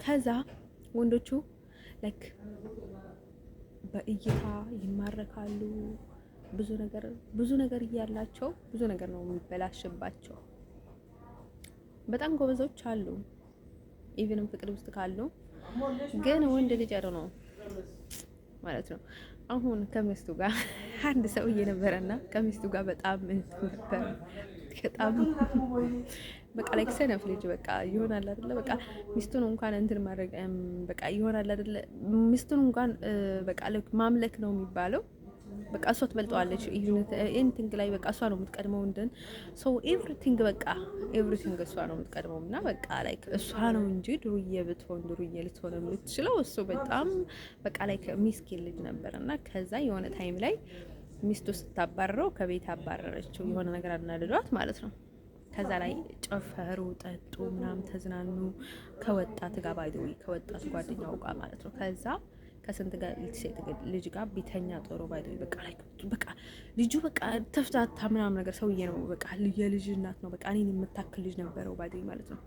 ከዛ ወንዶቹ ላይክ በእይታ ይማረካሉ። ብዙ ነገር እያላቸው ብዙ ነገር ነው የሚበላሽባቸው። በጣም ጎበዞች አሉ ኢቭንም ፍቅር ውስጥ ካሉ፣ ግን ወንድ ልጅ ነው ማለት ነው። አሁን ከሚስቱ ጋር አንድ ሰውዬ ነበረና ከሚስቱ ጋር በጣም ነበር በጣም በቃ ላይክ ሰነፍ ልጅ በቃ ይሆናል አይደለ? በቃ ሚስቱን እንኳን እንትን ማድረግ በቃ ይሆናል አይደለ? ሚስቱን እንኳን በቃ ማምለክ ነው የሚባለው። በቃ እሷ ትበልጠዋለች ኤቭሪቲንግ ላይ በቃ እሷ ነው የምትቀድመው። እንደን ሶ ኤቭሪቲንግ በቃ ኤቭሪቲንግ እሷ ነው የምትቀድመው እና በቃ ላይክ እሷ ነው እንጂ ዱርዬ ብትሆን ዱርዬ ልትሆን የምትችለው እሱ በጣም በቃ ላይክ ሚስኪን ልጅ ነበር። እና ከዛ የሆነ ታይም ላይ ሚስቱ ስታባረረው ከቤት አባረረችው። የሆነ ነገር አናድዷት ማለት ነው። ከዛ ላይ ጨፈሩ፣ ጠጡ፣ ምናምን ተዝናኑ ከወጣት ጋር ባይደዊ ከወጣት ጓደኛው ጋር ማለት ነው። ከዛ ከስንት ጋር ልጅ ጋር ቢተኛ ጥሩ ባይደዊ በቃ ልጁ በቃ ተፍታታ ምናምን ነገር ሰውዬ ነው በቃ የልጅ እናት ነው በቃ እኔን የምታክል ልጅ ነበረው ባይደዊ ማለት ነው።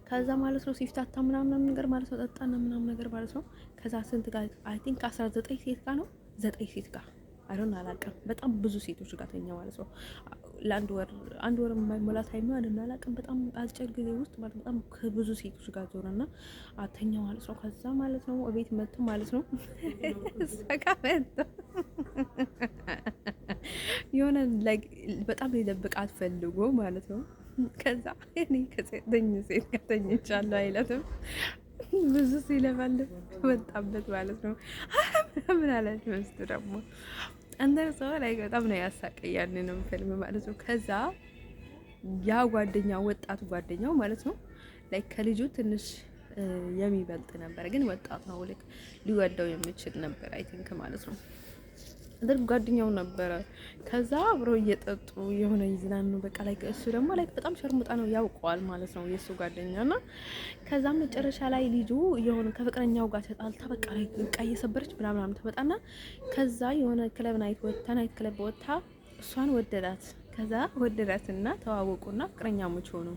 ከዛ ማለት ነው ሲፍታታ ምናምን ነገር ማለት ነው ጠጣና ምናምን ነገር ማለት ነው። ከዛ ስንት ጋር አይ ቲንክ 19 ሴት ጋር ነው 9 ሴት ጋር አይዶን አላውቅም። በጣም ብዙ ሴቶች ጋር ተኛ ማለት ነው። አንድ ወር የማይሞላ ታይም ነው አይደል? አላውቅም። በጣም አጭር ጊዜ ውስጥ ማለት በጣም ከብዙ ሴቶች ጋር ዞረና አተኛ ማለት ነው። ከዛ ማለት ነው እቤት መጥቶ ማለት ነው ሰቃፈንቶ የሆነ ላይክ በጣም ሊደብቃት ፈልጎ ማለት ነው። ከዛ እኔ ከሴተኛ ሴት ጋር ተኝቻለሁ አይለትም ብዙ ሲለፈልፍ ወጣበት ማለት ነው። ምን አላች መስቱ ደግሞ አንተ ሰው ላይ በጣም ነው ያሳቀኝ ያንንም ፊልም ማለት ነው። ከዛ ያ ጓደኛው ወጣቱ ጓደኛው ማለት ነው ላይ ከልጁ ትንሽ የሚበልጥ ነበር፣ ግን ወጣት ነው ልክ ሊወደው የሚችል ነበር አይ ቲንክ ማለት ነው። እንደዚህ ጓደኛው ነበረ። ከዛ አብሮ እየጠጡ የሆነ ይዝናኑ በቃ ላይ እሱ ደግሞ ላይ በጣም ሸርሙጣ ነው ያውቀዋል ማለት ነው የሱ ጓደኛና ከዛ መጨረሻ ላይ ልጁ የሆነ ከፍቅረኛው ጋር ተጣልታ በቃ ላይ በቃ እየሰበረች ምናምን ተመጣና ከዛ የሆነ ክለብ ናይት ወጣ እሷን ወደዳት። ከዛ ወደዳትና ተዋወቁና ፍቅረኛሞች ሆኑ።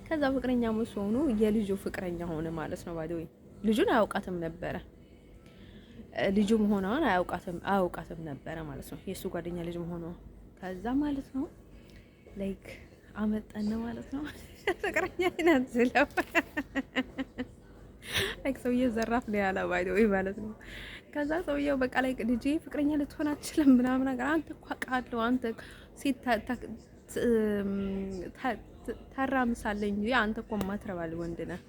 ከዛ ፍቅረኛሞች ሆኑ የልጁ ፍቅረኛ ሆነ ማለት ነው። ባይዘው ልጁን አያውቃትም ነበረ ልጁ መሆኗን አያውቃትም ነበረ ማለት ነው። የሱ ጓደኛ ልጅ መሆኗ ከዛ ማለት ነው ላይክ አመጣና ማለት ነው ፍቅረኛ አይናት ዝለው ላይክ ሰውዬው ዘራፍ ነው ያለው ባይደው ማለት ነው። ከዛ ሰውዬው በቃ ላይ ልጅ ፍቅረኛ ልትሆን አትችልም ምናምን ነገር አንተ እኮ አውቃለሁ አንተ ሴት ታራምሳለህ እንጂ አንተ እኮ ማትረባል ወንድ ነህ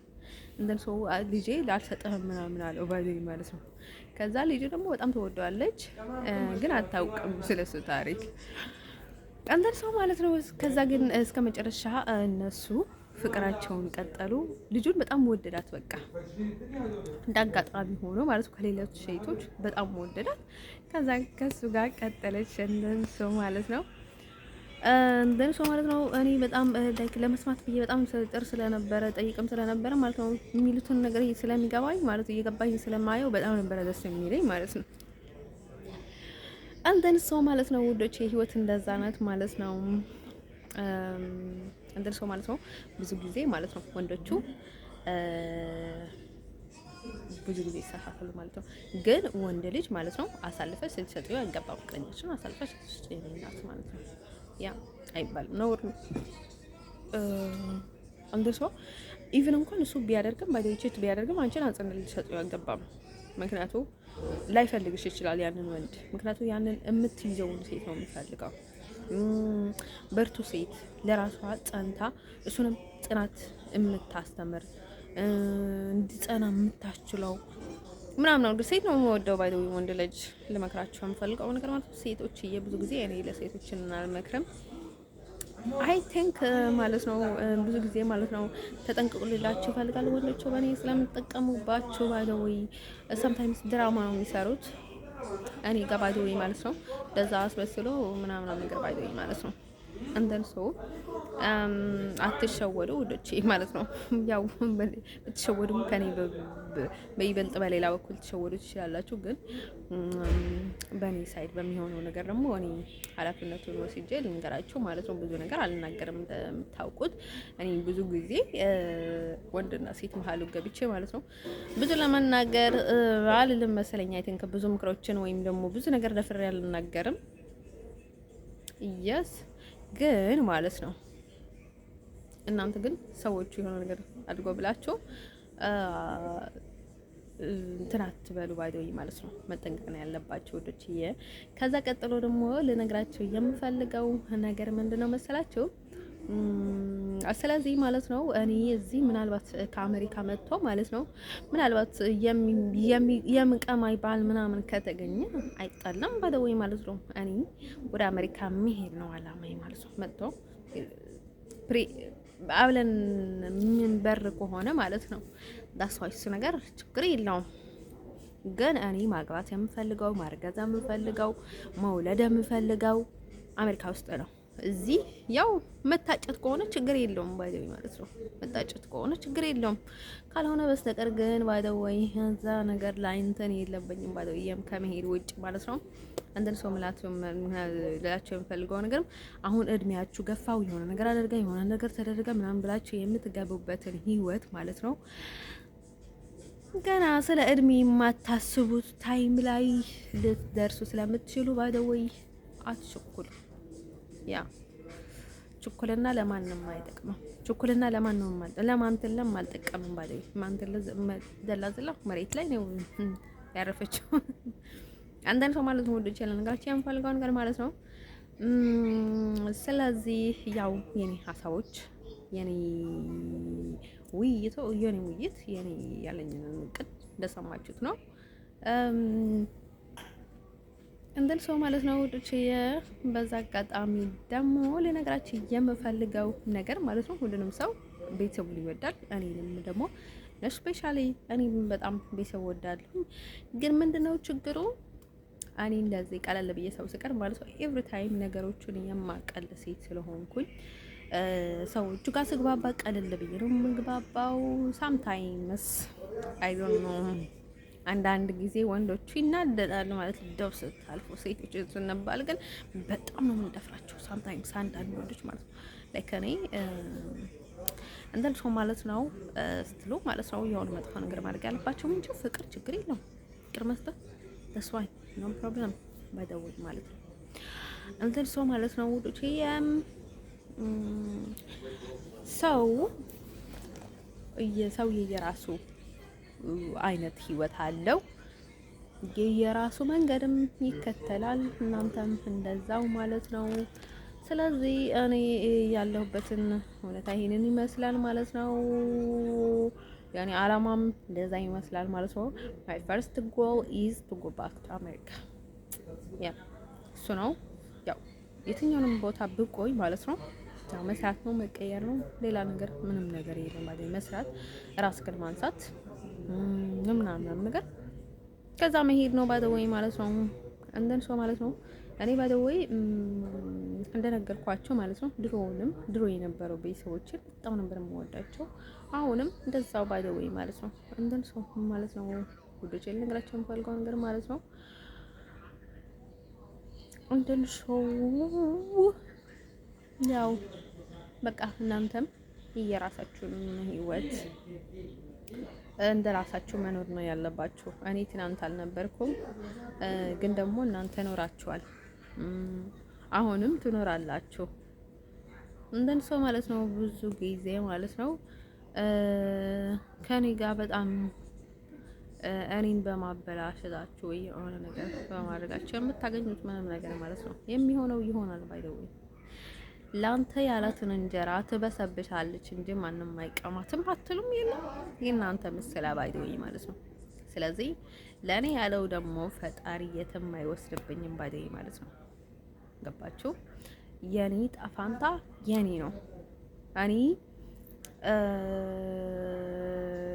እንደን ሰው ልጄ ላልሰጠህም ምናምን አለው ባይደው ማለት ነው። ከዛ ልጁ ደግሞ በጣም ተወደዋለች፣ ግን አታውቅም ስለሱ ታሪክ ቀንደር ሰው ማለት ነው። ከዛ ግን እስከ መጨረሻ እነሱ ፍቅራቸውን ቀጠሉ። ልጁን በጣም ወደዳት በቃ እንዳጋጣሚ ሆኖ ማለት ነው። ከሌሎች ሴቶች በጣም ወደዳት። ከዛ ከሱ ጋር ቀጠለች እንደን ሰው ማለት ነው። እንደምሶ ማለት ነው። እኔ በጣም ላይክ ለመስማት ብዬ በጣም ጥር ስለነበረ ጠይቅም ስለነበረ ማለት ነው የሚሉትን ነገር ስለሚገባኝ ማለት ነው እየገባኝ ስለማየው በጣም ነበረ ደስ የሚለኝ ማለት ነው። እንደምሶ ማለት ነው ውዶች የህይወት እንደዛ ናት ማለት ነው። እንደምሶ ማለት ነው ብዙ ጊዜ ማለት ነው ወንዶቹ ብዙ ጊዜ ይሳሳታሉ ማለት ነው። ግን ወንድ ልጅ ማለት ነው አሳልፈሽ ልትሰጪው አይገባም። ፍቅረኛሽን አሳልፈሽ ልትሰጪው ማለት ነው ያ አይባልም ነውር ነው። እንደሷ ኢቭን እንኳን እሱ ቢያደርግም ባይደችት ቢያደርግም አንቺን አንጸን ልትሰጪው አይገባም። ምክንያቱም ላይፈልግሽ ይችላል ያንን ወንድ። ምክንያቱም ያንን የምትይዘውን ሴት ነው የሚፈልገው። በርቱ ሴት ለራሷ ጸንታ እሱንም ጽናት የምታስተምር እንዲጸና የምታችለው ምናምን ነው ሴት ነው የምወደው። ባይደው ወንድ ልጅ ለመክራቸው የምፈልገው ነገር ማለት ሴቶች ብዙ ጊዜ እኔ ለሴቶችን አልመክርም አይ ቲንክ ማለት ነው። ብዙ ጊዜ ማለት ነው ተጠንቅቁላችሁ ይፈልጋል ወንዶች በእኔ ስለምጠቀሙባቸው ባይደው sometimes ድራማ ነው የሚሰሩት እኔ ጋር ባይደው ማለት ነው። ለዛ አስመስሎ ምናምን ነገር ባይደው ማለት ነው እንደን ሰው አትሸወዱ ውዶቼ ማለት ነው። ያው ብትሸወዱም ከኔ በይበልጥ በሌላ በኩል ትሸወዱ ትችላላችሁ። ግን በእኔ ሳይድ በሚሆነው ነገር ደግሞ እኔ ኃላፊነቱን ወስጄ ልንገራችሁ ማለት ነው። ብዙ ነገር አልናገርም እንደምታውቁት። እኔ ብዙ ጊዜ ወንድና ሴት መሀል ገብቼ ማለት ነው ብዙ ለመናገር አልልም መሰለኝ። አይ ቲንክ ብዙ ምክሮችን ወይም ደግሞ ብዙ ነገር ደፍሬ አልናገርም። የስ ግን ማለት ነው እናንተ ግን ሰዎቹ የሆነ ነገር አድርጎ ብላችሁ እንትን አትበሉ ባይደውይ ማለት ነው። መጠንቀቅ ነው ያለባችሁ ወዶችዬ። ከዛ ቀጥሎ ደግሞ ልነግራችሁ የምፈልገው ነገር ምንድነው መሰላችሁ? ስለዚህ ማለት ነው እኔ እዚህ ምናልባት ከአሜሪካ መጥቶ ማለት ነው ምናልባት የምቀማይ ባል ምናምን ከተገኘ አይጣላም ባይደውይ ማለት ነው። እኔ ወደ አሜሪካ መሄድ ነው አላማዬ ማለት ነው። መጥቶ አብለን ምንበር ከሆነ ማለት ነው ዳስዋይስ ነገር ችግር የለውም። ግን እኔ ማግባት የምፈልገው ማርገዝ የምፈልገው መውለድ የምፈልገው አሜሪካ ውስጥ ነው። እዚህ ያው መታጨት ከሆነ ችግር የለውም ባይደው ማለት ነው። መታጨት ከሆነ ችግር የለውም። ካልሆነ በስተቀር ግን ባይደው ወይ እዛ ነገር ላይ እንትን የለብኝም ባይደው ከመሄድ ውጭ ማለት ነው። አንደን ሰው ላቸው የምፈልገው ነገር አሁን እድሜያችሁ ገፋው የሆነ ነገር አደርጋ የሆነ ነገር ተደረገ ምናምን ብላችሁ የምትገቡበትን ህይወት ማለት ነው ገና ስለ እድሜ የማታስቡት ታይም ላይ ልትደርሱ ስለምትችሉ ባይደው ወይ አትቸኩሉ። ያ ችኩልና ለማንም አይጠቅምም። ችኩልና ለማንም አልጠቀምም ባለው ማንተለ ደላዝላ መሬት ላይ ነው ያረፈችው። አንዳንድ ሰው ማለት ነው ወደ ይችላል ነገራችን የምፈልገው ነገር ማለት ነው። ስለዚህ ያው የኔ ሀሳቦች የኔ ውይይት የኔ ያለኝን እቅድ እንደሰማችሁት ነው። እንደን ሰው ማለት ነው ወዶቼ። በዛ አጋጣሚ ደግሞ ለነገራችን የምፈልገው ነገር ማለት ነው ሁሉንም ሰው ቤተሰቡን ይወዳል። እኔንም ደግሞ ስፔሻሊ እኔም በጣም ቤተሰብ ወዳለሁ። ግን ምንድነው ችግሩ? እኔ እንደዚህ ቀለል ብዬ ሰው ስቀር ማለት ነው ኤቭሪ ታይም ነገሮችን የማቀል ሴት ስለሆንኩኝ ሰዎቹ ጋር ስግባባ ቀለል ብዬ ነው የምግባባው። ሳምታይምስ አይ ዶንት ኖ አንዳንድ ጊዜ ወንዶቹ ይናደዳሉ ማለት ነው። ስታልፎ ሴቶች ስንባል ግን በጣም ነው የምንደፍራቸው ሳምታይምስ አንዳንድ ወንዶች ማለት ነው። ላይክ እኔ እንደን ሰው ማለት ነው ስትሉ ማለት ነው የሆነ መጥፎ ነገር ማድረግ ያለባቸው እንጂ ፍቅር ችግር የለውም። ፍቅር መስጠት ተስዋይ ኖ ፕሮብለም ባይ ዘ ወይ ማለት ነው። እንደን ሰው ማለት ነው ወዶቼ ሰው የየራሱ አይነት ህይወት አለው። የየራሱ መንገድም ይከተላል። እናንተም እንደዛው ማለት ነው። ስለዚህ እኔ ያለሁበትን ሁኔታ ይሄንን ይመስላል ማለት ነው። ያኔ አላማም እንደዛ ይመስላል ማለት ነው። my first goal is to go back to America ያ እሱ ነው። ያው የትኛውንም ቦታ ብቆይ ማለት ነው ያው መስራት ነው መቀየር ነው። ሌላ ነገር ምንም ነገር የለም ማለት መስራት ራስህን ማንሳት ምናምን ነገር ከዛ መሄድ ነው ባይ ዘ ወይ ማለት ነው። እንደን ሰው ማለት ነው እኔ ባይ ዘ ወይ እንደነገርኳቸው ማለት ነው ድሮ የነበረው ቤተሰቦችን በጣም ነበር የምወዳቸው። አሁንም እንደዛው ባይ ዘ ወይ ማለት ነው። እንደን ሰው ማለት ነው ውዶቼ ልነግራቸው የምፈልገው ነገር ማለት ነው እንደን ሰው ያው በቃ እናንተም የራሳችሁን ህይወት እንደራሳችሁ መኖር ነው ያለባችሁ። እኔ ትናንት አልነበርኩም፣ ግን ደግሞ እናንተ ኖራችኋል፣ አሁንም ትኖራላችሁ። እንደን ሰው ማለት ነው ብዙ ጊዜ ማለት ነው ከኔ ጋር በጣም እኔን በማበላሸታችሁ ወይ የሆነ ነገር በማድረጋችሁ የምታገኙት ምንም ነገር ማለት ነው የሚሆነው ይሆናል ባይደው ላንተ ያላትን እንጀራ ትበሰብሳለች እንጂ ማንም አይቀማትም አትሉም? የለም የእናንተ ምስላ ባይደውኝ ማለት ነው። ስለዚህ ለኔ ያለው ደግሞ ፈጣሪ የትም አይወስድብኝም ባይደውኝ ማለት ነው። ገባችሁ? የኔ ጣፋንታ የኔ ነው። እኔ